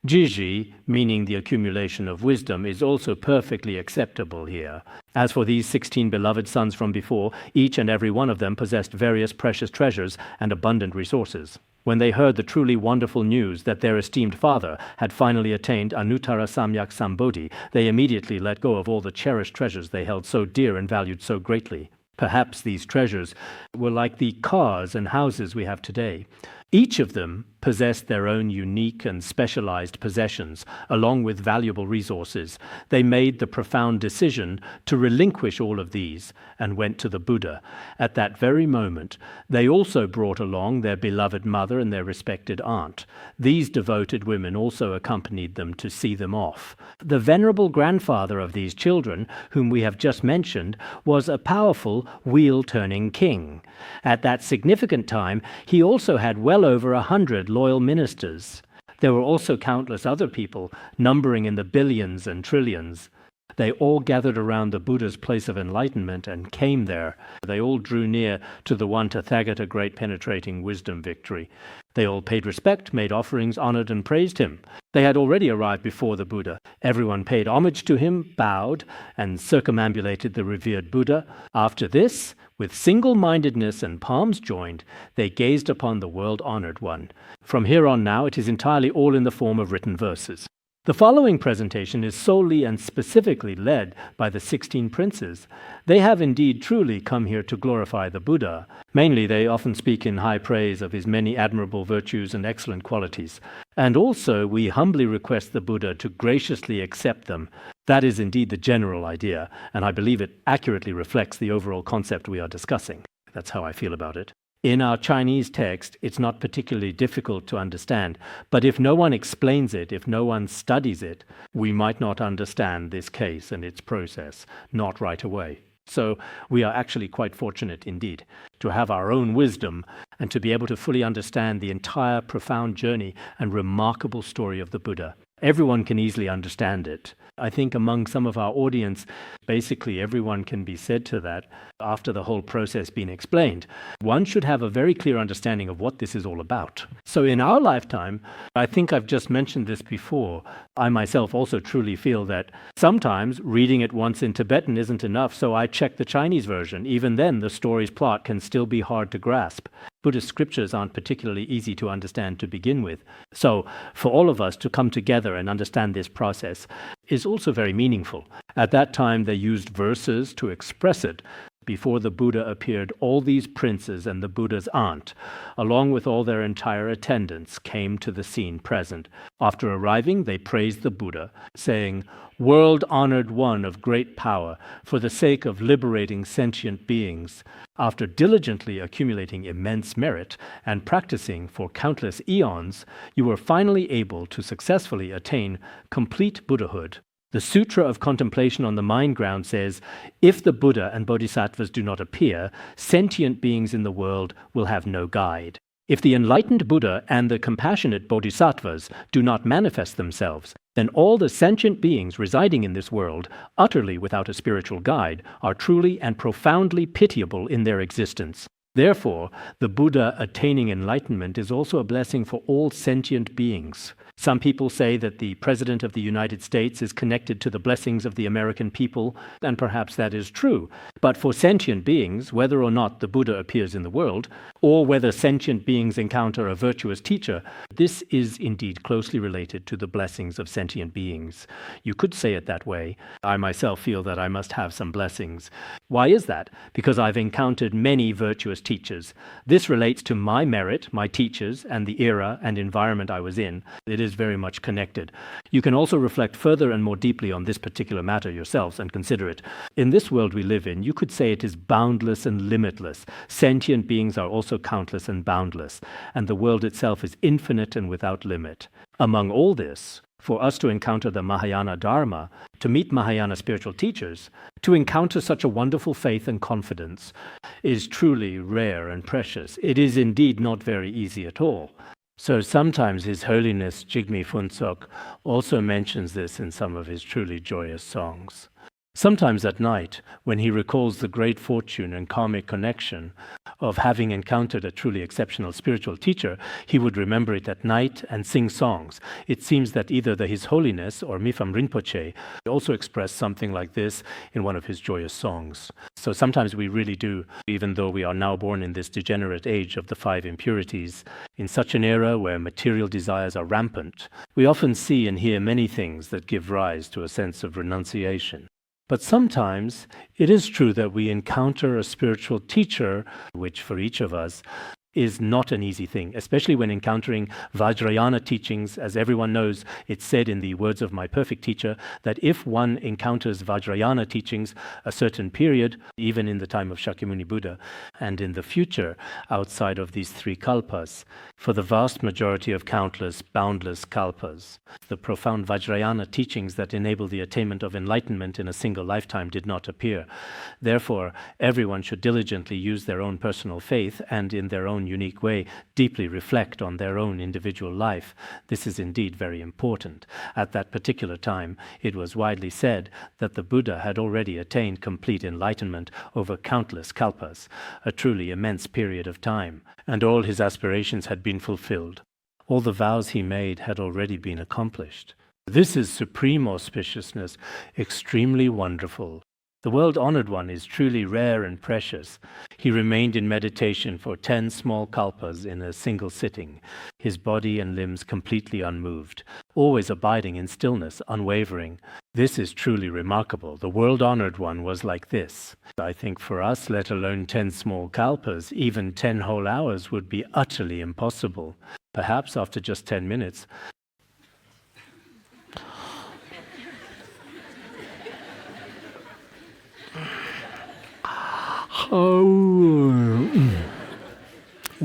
S3: Jiji, meaning the accumulation of wisdom, is also perfectly acceptable here. As for these 16 beloved sons from before, each and every one of them possessed various precious treasures and abundant resources. When they heard the truly wonderful news that their esteemed father had finally attained Anuttara Samyak Sambodhi, they immediately let go of all the cherished treasures they held so dear and valued so greatly. Perhaps these treasures were like the cars and houses we have today. Each of them possessed their own unique and specialized possessions, along with valuable resources. They made the profound decision to relinquish all of these and went to the Buddha. At that very moment, they also brought along their beloved mother and their respected aunt. These devoted women also accompanied them to see them off. The venerable grandfather of these children, whom we have just mentioned, was a powerful wheel-turning king. At that significant time, he also had well over 100 loyal ministers. There were also countless other people, numbering in the billions and trillions. They all gathered around the Buddha's place of enlightenment and came there. They all drew near to the one Tathagata great penetrating wisdom victory. They all paid respect, made offerings, honored and praised him. They had already arrived before the Buddha. Everyone paid homage to him, bowed, and circumambulated the revered Buddha. After this, with single-mindedness and palms joined, they gazed upon the world-honored one. From here on now, it is entirely all in the form of written verses. The following presentation is solely and specifically led by the 16 princes. They have indeed truly come here to glorify the Buddha. Mainly, they often speak in high praise of his many admirable virtues and excellent qualities. And also, we humbly request the Buddha to graciously accept them. That is indeed the general idea, and I believe it accurately reflects the overall concept we are discussing. That's how I feel about it. In our Chinese text, it's not particularly difficult to understand, but if no one explains it, if no one studies it, we might not understand this case and its process, not right away. So we are actually quite fortunate indeed to have our own wisdom and to be able to fully understand the entire profound journey and remarkable story of the Buddha. Everyone can easily understand it. I think among some of our audience, basically everyone can be said to that after the whole process being explained. One should have a very clear understanding of what this is all about. So in our lifetime, I think I've just mentioned this before, I myself also truly feel that sometimes reading it once in Tibetan isn't enough, so I check the Chinese version. Even then, the story's plot can still be hard to grasp. Buddhist scriptures aren't particularly easy to understand to begin with. So, for all of us to come together and understand this process is also very meaningful. At that time, they used verses to express it. Before the Buddha appeared, all these princes and the Buddha's aunt, along with all their entire attendants, came to the scene present. After arriving, they praised the Buddha, saying, "World-honored one of great power, for the sake of liberating sentient beings, after diligently accumulating immense merit and practicing for countless eons, you were finally able to successfully attain complete Buddhahood." The Sutra of Contemplation on the Mind Ground says, if the Buddha and Bodhisattvas do not appear, sentient beings in the world will have no guide. If the enlightened Buddha and the compassionate Bodhisattvas do not manifest themselves, then all the sentient beings residing in this world, utterly without a spiritual guide, are truly and profoundly pitiable in their existence. Therefore, the Buddha attaining enlightenment is also a blessing for all sentient beings. Some people say that the President of the United States is connected to the blessings of the American people, and perhaps that is true. But for sentient beings, whether or not the Buddha appears in the world, or whether sentient beings encounter a virtuous teacher, this is indeed closely related to the blessings of sentient beings. You could say it that way. I myself feel that I must have some blessings. Why is that? Because I've encountered many virtuous teachers. This relates to my merit, my teachers, and the era and environment I was in. It is very much connected. You can also reflect further and more deeply on this particular matter yourselves and consider it. In this world we live in, you could say it is boundless and limitless. Sentient beings are also countless and boundless, and the world itself is infinite and without limit. Among all this, for us to encounter the Mahayana Dharma, to meet Mahayana spiritual teachers, to encounter such a wonderful faith and confidence, is truly rare and precious. It is indeed not very easy at all. So sometimes His Holiness Jigme Phuntsok also mentions this in some of his truly joyous songs. Sometimes at night, when he recalls the great fortune and karmic connection of having encountered a truly exceptional spiritual teacher, he would remember it at night and sing songs. It seems that either His Holiness or Mipham Rinpoche also expressed something like this in one of his joyous songs. So sometimes we really do, even though we are now born in this degenerate age of the 5 impurities, in such an era where material desires are rampant, we often see and hear many things that give rise to a sense of renunciation. But sometimes it is true that we encounter a spiritual teacher, which for each of us is not an easy thing, especially when encountering Vajrayana teachings. As everyone knows, it's said in the words of my perfect teacher that if one encounters Vajrayana teachings a certain period, even in the time of Shakyamuni Buddha, and in the future outside of these 3 kalpas, for the vast majority of countless, boundless kalpas, the profound Vajrayana teachings that enable the attainment of enlightenment in a single lifetime did not appear. Therefore, everyone should diligently use their own personal faith and in their own unique way deeply reflect on their own individual life. This is indeed very important. At that particular time, it was widely said that the Buddha had already attained complete enlightenment over countless kalpas, a truly immense period of time, and all his aspirations had been fulfilled. All the vows he made had already been accomplished. This is supreme auspiciousness, extremely wonderful. The world-honored one is truly rare and precious. He remained in meditation for 10 small kalpas in a single sitting, his body and limbs completely unmoved, always abiding in stillness, unwavering. This is truly remarkable. The world-honored one was like this. I think for us, let alone 10 small kalpas, even 10 whole hours would be utterly impossible. Perhaps after just 10 minutes,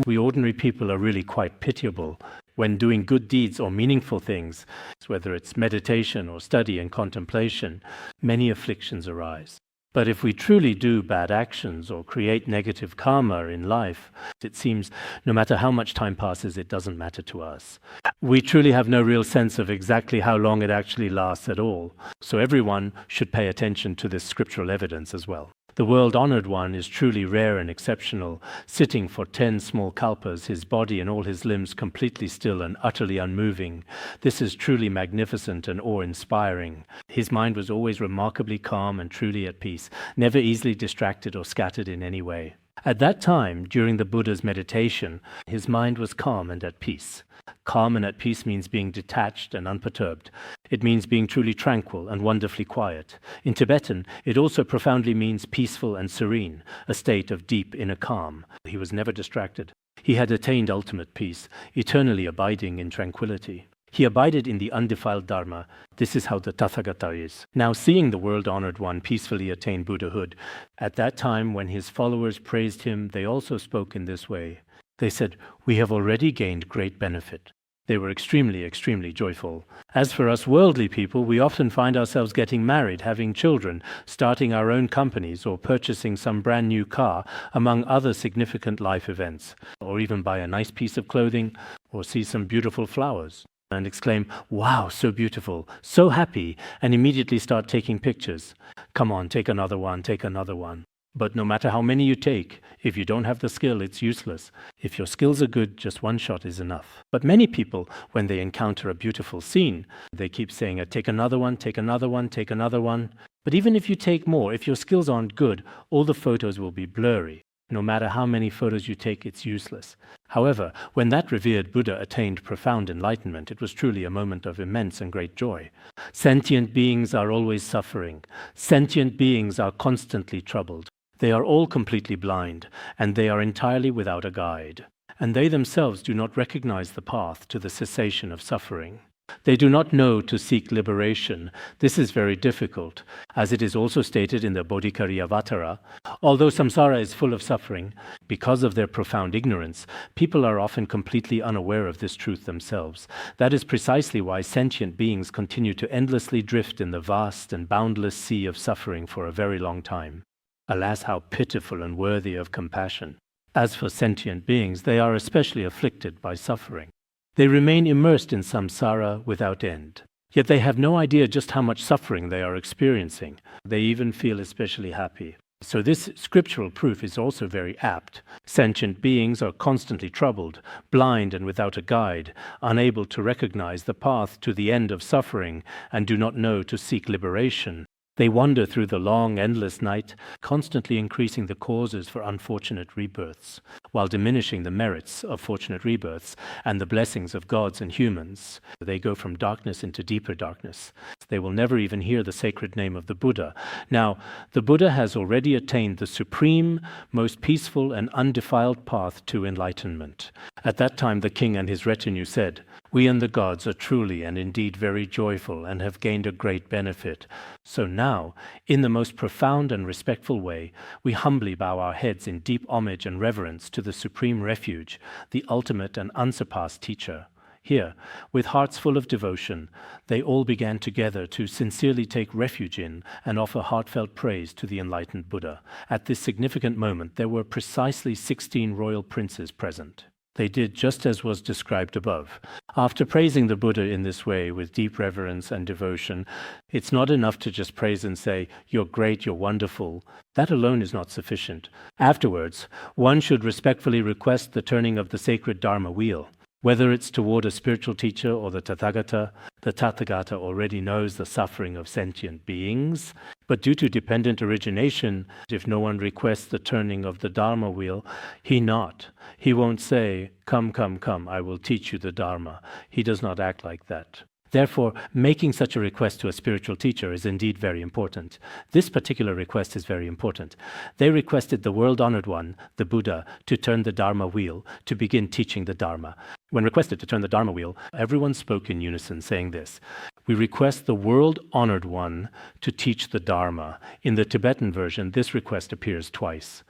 S3: we ordinary people are really quite pitiable. When doing good deeds or meaningful things, whether it's meditation or study and contemplation, many afflictions arise. But if we truly do bad actions or create negative karma in life, it seems no matter how much time passes, it doesn't matter to us. We truly have no real sense of exactly how long it actually lasts at all. So everyone should pay attention to this scriptural evidence as well. The world-honored one is truly rare and exceptional, sitting for 10 small kalpas, his body and all his limbs completely still and utterly unmoving. This is truly magnificent and awe-inspiring. His mind was always remarkably calm and truly at peace, never easily distracted or scattered in any way. At that time, during the Buddha's meditation, his mind was calm and at peace. Calm and at peace means being detached and unperturbed. It means being truly tranquil and wonderfully quiet. In Tibetan, it also profoundly means peaceful and serene, a state of deep inner calm. He was never distracted. He had attained ultimate peace, eternally abiding in tranquility. He abided in the undefiled Dharma. This is how the Tathagata is. Now, seeing the world-honored one peacefully attain Buddhahood, at that time when his followers praised him, they also spoke in this way. They said, "We have already gained great benefit." They were extremely, extremely joyful. As for us worldly people, we often find ourselves getting married, having children, starting our own companies, or purchasing some brand new car, among other significant life events, or even buy a nice piece of clothing, or see some beautiful flowers, and exclaim, "Wow, so beautiful, so happy," and immediately start taking pictures. Come on, take another one, take another one. But no matter how many you take, if you don't have the skill, it's useless. If your skills are good, just one shot is enough. But many people, when they encounter a beautiful scene, they keep saying, take another one, take another one, take another one. But even if you take more, if your skills aren't good, all the photos will be blurry. No matter how many photos you take, it's useless. However, when that revered Buddha attained profound enlightenment, it was truly a moment of immense and great joy. Sentient beings are always suffering. Sentient beings are constantly troubled. They are all completely blind, and they are entirely without a guide. And they themselves do not recognize the path to the cessation of suffering. They do not know to seek liberation. This is very difficult, as it is also stated in the Bodhikariyavatara. Although samsara is full of suffering, because of their profound ignorance, people are often completely unaware of this truth themselves. That is precisely why sentient beings continue to endlessly drift in the vast and boundless sea of suffering for a very long time. Alas, how pitiful and worthy of compassion. As for sentient beings, they are especially afflicted by suffering. They remain immersed in samsara without end. Yet they have no idea just how much suffering they are experiencing. They even feel especially happy. So this scriptural proof is also very apt. Sentient beings are constantly troubled, blind and without a guide, unable to recognize the path to the end of suffering, and do not know to seek liberation. They wander through the long, endless night, constantly increasing the causes for unfortunate rebirths, while diminishing the merits of fortunate rebirths and the blessings of gods and humans. They go from darkness into deeper darkness. They will never even hear the sacred name of the Buddha. Now, the Buddha has already attained the supreme, most peaceful and undefiled path to enlightenment. At that time, the king and his retinue said, "We and the gods are truly and indeed very joyful and have gained a great benefit. So now, in the most profound and respectful way, we humbly bow our heads in deep homage and reverence to the supreme refuge, the ultimate and unsurpassed teacher." Here, with hearts full of devotion, they all began together to sincerely take refuge in and offer heartfelt praise to the enlightened Buddha. At this significant moment, there were precisely 16 royal princes present. They did just as was described above. After praising the Buddha in this way with deep reverence and devotion, it's not enough to just praise and say, "You're great, you're wonderful." That alone is not sufficient. Afterwards, one should respectfully request the turning of the sacred Dharma wheel. Whether it's toward a spiritual teacher or the Tathagata already knows the suffering of sentient beings, but due to dependent origination, if no one requests the turning of the Dharma wheel, he won't say, come, I will teach you the Dharma. He does not act like that. Therefore, making such a request to a spiritual teacher is indeed very important. This particular request is very important. They requested the world-honored one, the Buddha, to turn the Dharma wheel, to begin teaching the Dharma. When requested to turn the Dharma wheel, everyone spoke in unison, saying this: "We request the world-honored one to teach the Dharma." In the Tibetan version, this request appears twice.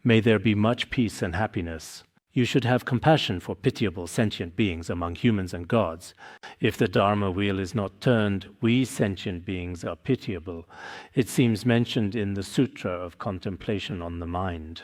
S3: "May there be much peace and happiness. You should have compassion for pitiable sentient beings among humans and gods. If the Dharma wheel is not turned, we sentient beings are pitiable." It seems mentioned in the Sutra of Contemplation on the Mind.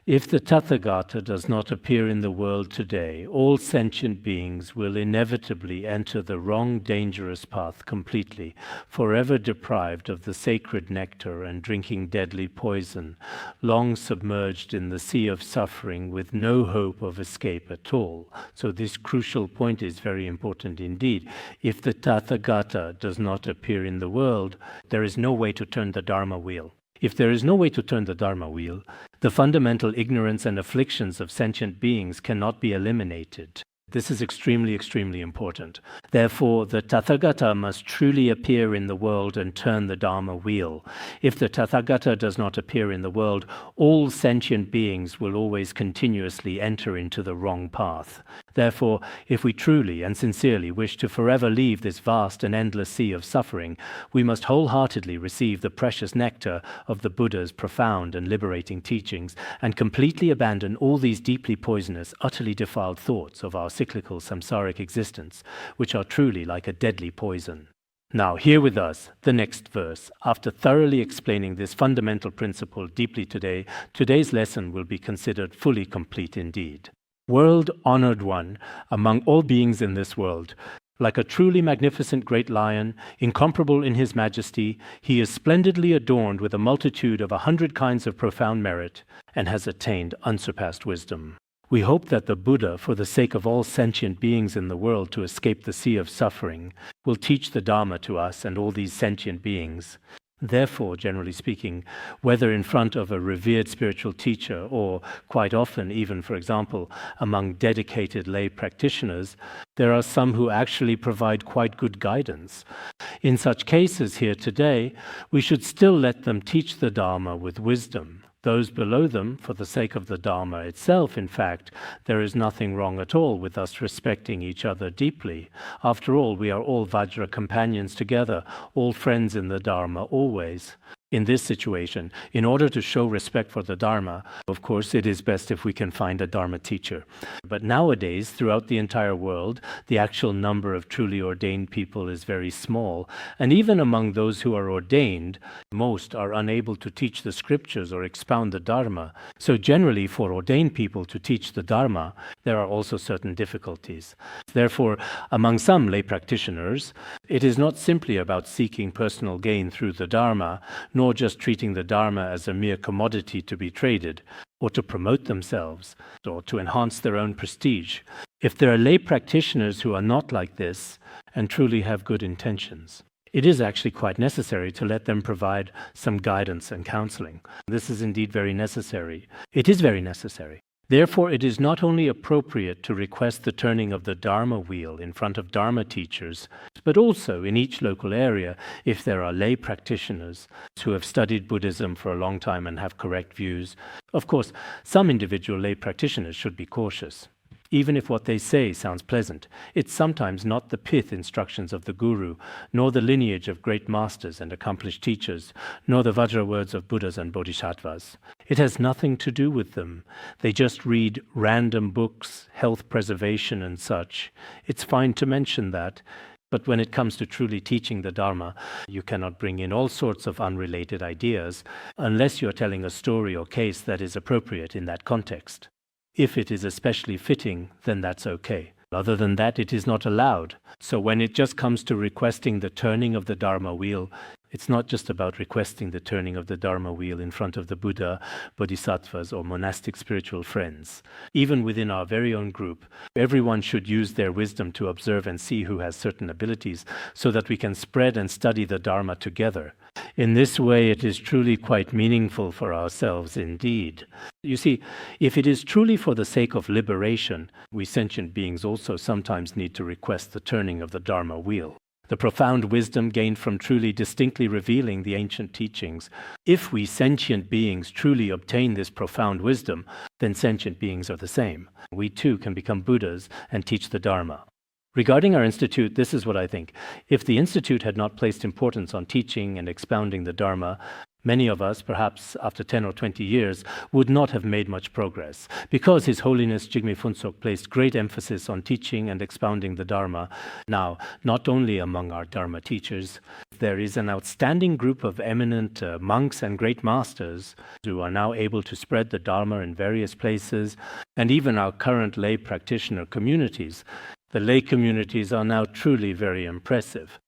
S3: If the Tathagata does not appear in the world today, all sentient beings will inevitably enter the wrong, dangerous path completely, forever deprived of the sacred nectar and drinking deadly poison, long submerged in the sea of suffering with no hope of escape at all. So this crucial point is very important indeed. If the Tathagata does not appear in the world, there is no way to turn the Dharma wheel. If there is no way to turn the Dharma wheel, the fundamental ignorance and afflictions of sentient beings cannot be eliminated. This is extremely, extremely important. Therefore, the Tathagata must truly appear in the world and turn the Dharma wheel. If the Tathagata does not appear in the world, all sentient beings will always continuously enter into the wrong path. Therefore, if we truly and sincerely wish to forever leave this vast and endless sea of suffering, we must wholeheartedly receive the precious nectar of the Buddha's profound and liberating teachings and completely abandon all these deeply poisonous, utterly defiled thoughts of our cyclical samsaric existence, which are truly like a deadly poison. Now, hear with us the next verse. After thoroughly explaining this fundamental principle deeply today, today's lesson will be considered fully complete indeed. World-honored one among all beings in this world, like a truly magnificent great lion, incomparable in his majesty, he is splendidly adorned with a multitude of 100 kinds of profound merit and has attained unsurpassed wisdom. We hope that the Buddha, for the sake of all sentient beings in the world to escape the sea of suffering, will teach the Dharma to us and all these sentient beings. Therefore, generally speaking, whether in front of a revered spiritual teacher or, quite often, even, for example, among dedicated lay practitioners, there are some who actually provide quite good guidance. In such cases here today, we should still let them teach the Dharma with wisdom. Those below them, for the sake of the Dharma itself, in fact, there is nothing wrong at all with us respecting each other deeply. After all, we are all Vajra companions together, all friends in the Dharma always. In this situation, in order to show respect for the Dharma, of course, it is best if we can find a Dharma teacher. But nowadays, throughout the entire world, the actual number of truly ordained people is very small. And even among those who are ordained, most are unable to teach the scriptures or expound the Dharma. So generally, for ordained people to teach the Dharma, there are also certain difficulties. Therefore, among some lay practitioners, it is not simply about seeking personal gain through the Dharma, nor just treating the Dharma as a mere commodity to be traded, or to promote themselves, or to enhance their own prestige. If there are lay practitioners who are not like this and truly have good intentions, it is actually quite necessary to let them provide some guidance and counseling. This is indeed very necessary. It is very necessary. Therefore, it is not only appropriate to request the turning of the Dharma wheel in front of Dharma teachers, but also in each local area, if there are lay practitioners who have studied Buddhism for a long time and have correct views. Of course, some individual lay practitioners should be cautious. Even if what they say sounds pleasant, it's sometimes not the pith instructions of the Guru, nor the lineage of great masters and accomplished teachers, nor the Vajra words of Buddhas and Bodhisattvas. It has nothing to do with them. They just read random books, health preservation and such. It's fine to mention that, but when it comes to truly teaching the Dharma, you cannot bring in all sorts of unrelated ideas unless you're telling a story or case that is appropriate in that context. If it is especially fitting, then that's okay. Other than that, it is not allowed. So when it just comes to requesting the turning of the Dharma wheel, it's not just about requesting the turning of the Dharma wheel in front of the Buddha, Bodhisattvas, or monastic spiritual friends. Even within our very own group, everyone should use their wisdom to observe and see who has certain abilities so that we can spread and study the Dharma together. In this way, it is truly quite meaningful for ourselves indeed. You see, if it is truly for the sake of liberation, we sentient beings also sometimes need to request the turning of the Dharma wheel. The profound wisdom gained from truly distinctly revealing the ancient teachings. If we sentient beings truly obtain this profound wisdom, then sentient beings are the same. We too can become Buddhas and teach the Dharma. Regarding our institute, this is what I think. If the institute had not placed importance on teaching and expounding the Dharma, many of us, perhaps after 10 or 20 years, would not have made much progress. Because His Holiness Jigme Phuntsok placed great emphasis on teaching and expounding the Dharma, now, not only among our Dharma teachers, there is an outstanding group of eminent monks and great masters who are now able to spread the Dharma in various places, and even our current lay practitioner communities. The lay communities are now truly very impressive.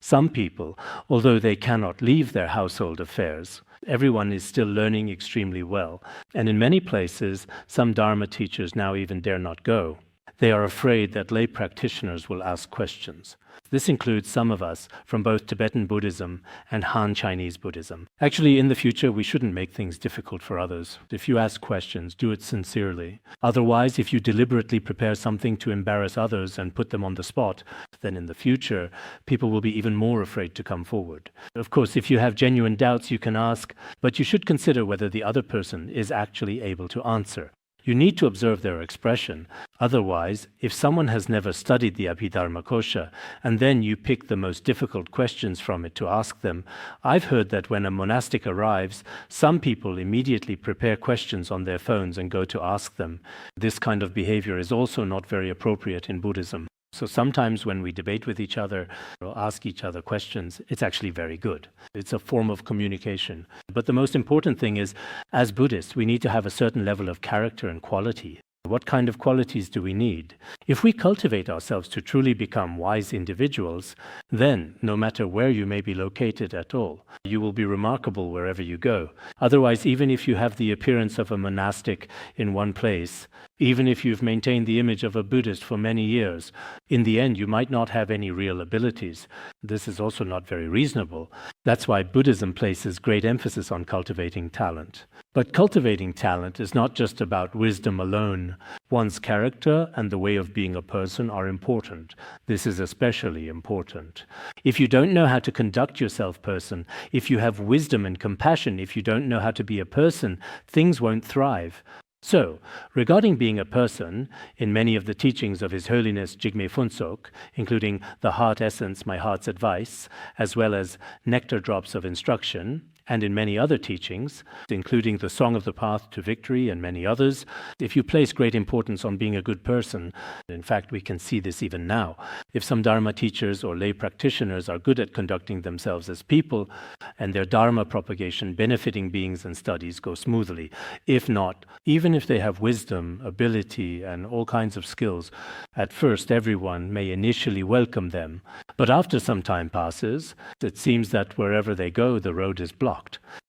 S3: Some people, although they cannot leave their household affairs, everyone is still learning extremely well. And in many places, some Dharma teachers now even dare not go. They are afraid that lay practitioners will ask questions. This includes some of us from both Tibetan Buddhism and Han Chinese Buddhism. Actually, in the future, we shouldn't make things difficult for others. If you ask questions, do it sincerely. Otherwise, if you deliberately prepare something to embarrass others and put them on the spot, then in the future, people will be even more afraid to come forward. Of course, if you have genuine doubts, you can ask, but you should consider whether the other person is actually able to answer. You need to observe their expression. Otherwise, if someone has never studied the Abhidharmakosha and then you pick the most difficult questions from it to ask them, I've heard that when a monastic arrives, some people immediately prepare questions on their phones and go to ask them. This kind of behavior is also not very appropriate in Buddhism. So sometimes when we debate with each other or ask each other questions, it's actually very good. It's a form of communication. But the most important thing is, as Buddhists, we need to have a certain level of character and quality. What kind of qualities do we need? If we cultivate ourselves to truly become wise individuals, then, no matter where you may be located at all, you will be remarkable wherever you go. Otherwise, even if you have the appearance of a monastic in one place, even if you've maintained the image of a Buddhist for many years, in the end you might not have any real abilities. This is also not very reasonable. That's why Buddhism places great emphasis on cultivating talent. But cultivating talent is not just about wisdom alone. One's character and the way of being a person are important. This is especially important. If you don't know how to conduct yourself, person, if you have wisdom and compassion, if you don't know how to be a person, things won't thrive. So, regarding being a person, in many of the teachings of His Holiness Jigme Phuntsok, including the Heart Essence, My Heart's Advice, as well as Nectar Drops of Instruction, and in many other teachings, including the Song of the Path to Victory and many others, if you place great importance on being a good person, in fact we can see this even now, if some Dharma teachers or lay practitioners are good at conducting themselves as people, and their Dharma propagation benefiting beings and studies go smoothly. If not, even if they have wisdom, ability, and all kinds of skills, at first everyone may initially welcome them, but after some time passes, it seems that wherever they go, the road is blocked.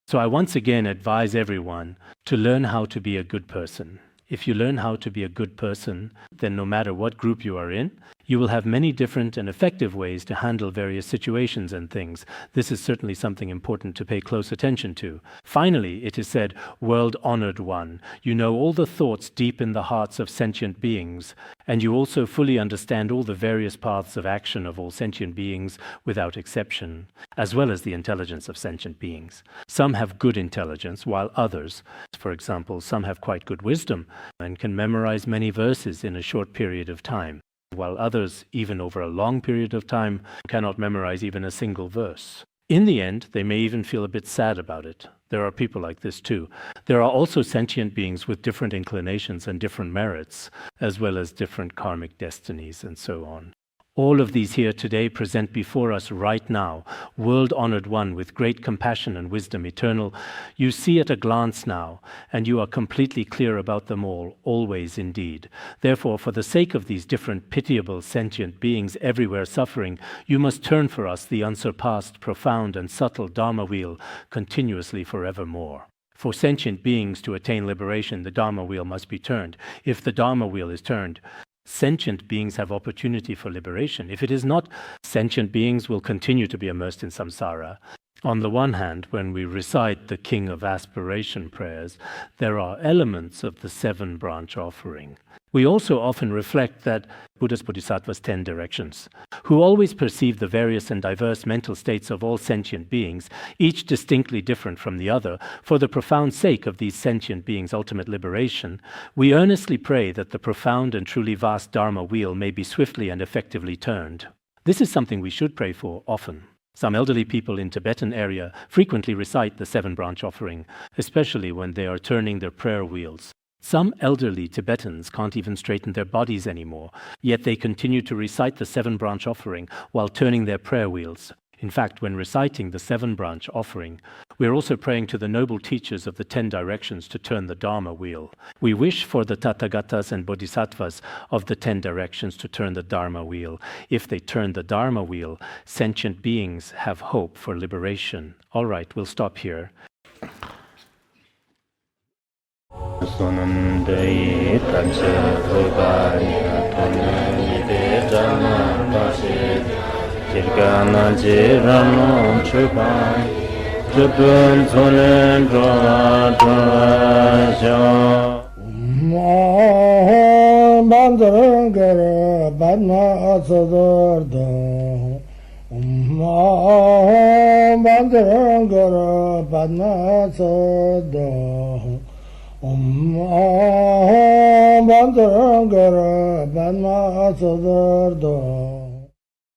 S3: So I once again advise everyone to learn how to be a good person. If you learn how to be a good person, then no matter what group you are in, you will have many different and effective ways to handle various situations and things. This is certainly something important to pay close attention to. Finally, it is said, world-honored one, you know all the thoughts deep in the hearts of sentient beings, and you also fully understand all the various paths of action of all sentient beings without exception, as well as the intelligence of sentient beings. Some have good intelligence, while others, for example, some have quite good wisdom and can memorize many verses in a short period of time, while others, even over a long period of time, cannot memorize even a single verse. In the end, they may even feel a bit sad about it. There are people like this too. There are also sentient beings with different inclinations and different merits, as well as different karmic destinies and so on. All of these here today present before us right now, world-honored one with great compassion and wisdom eternal. You see at a glance now, and you are completely clear about them all, always indeed. Therefore, for the sake of these different pitiable sentient beings everywhere suffering, you must turn for us the unsurpassed, profound and subtle Dharma wheel continuously forevermore. For sentient beings to attain liberation, the Dharma wheel must be turned. If the Dharma wheel is turned, sentient beings have opportunity for liberation. If it is not, sentient beings will continue to be immersed in samsara. On the one hand, when we recite the King of Aspiration prayers, there are elements of the 7-branch offering. We also often reflect that Buddha's Bodhisattva's 10 directions, who always perceive the various and diverse mental states of all sentient beings, each distinctly different from the other, for the profound sake of these sentient beings' ultimate liberation. We earnestly pray that the profound and truly vast Dharma wheel may be swiftly and effectively turned. This is something we should pray for often. Some elderly people in Tibetan area frequently recite the 7-branch offering, especially when they are turning their prayer wheels. Some elderly Tibetans can't even straighten their bodies anymore, yet they continue to recite the 7-branch offering while turning their prayer wheels. In fact, when reciting the 7-branch offering, we are also praying to the noble teachers of the 10 directions to turn the Dharma wheel. We wish for the Tathagatas and Bodhisattvas of the 10 directions to turn the Dharma wheel. If they turn the Dharma wheel, sentient beings have hope for liberation. All right, we'll stop here. Sonam dei tamsa
S1: Ibe Dhamma Pashi Kirgana Jirano Chupan Chupun Tsulen Droa Droa Sho
S4: Bandharangara Badma Sodargye Bandharangara Badma Sodargye Bandharangara Badma Sodargye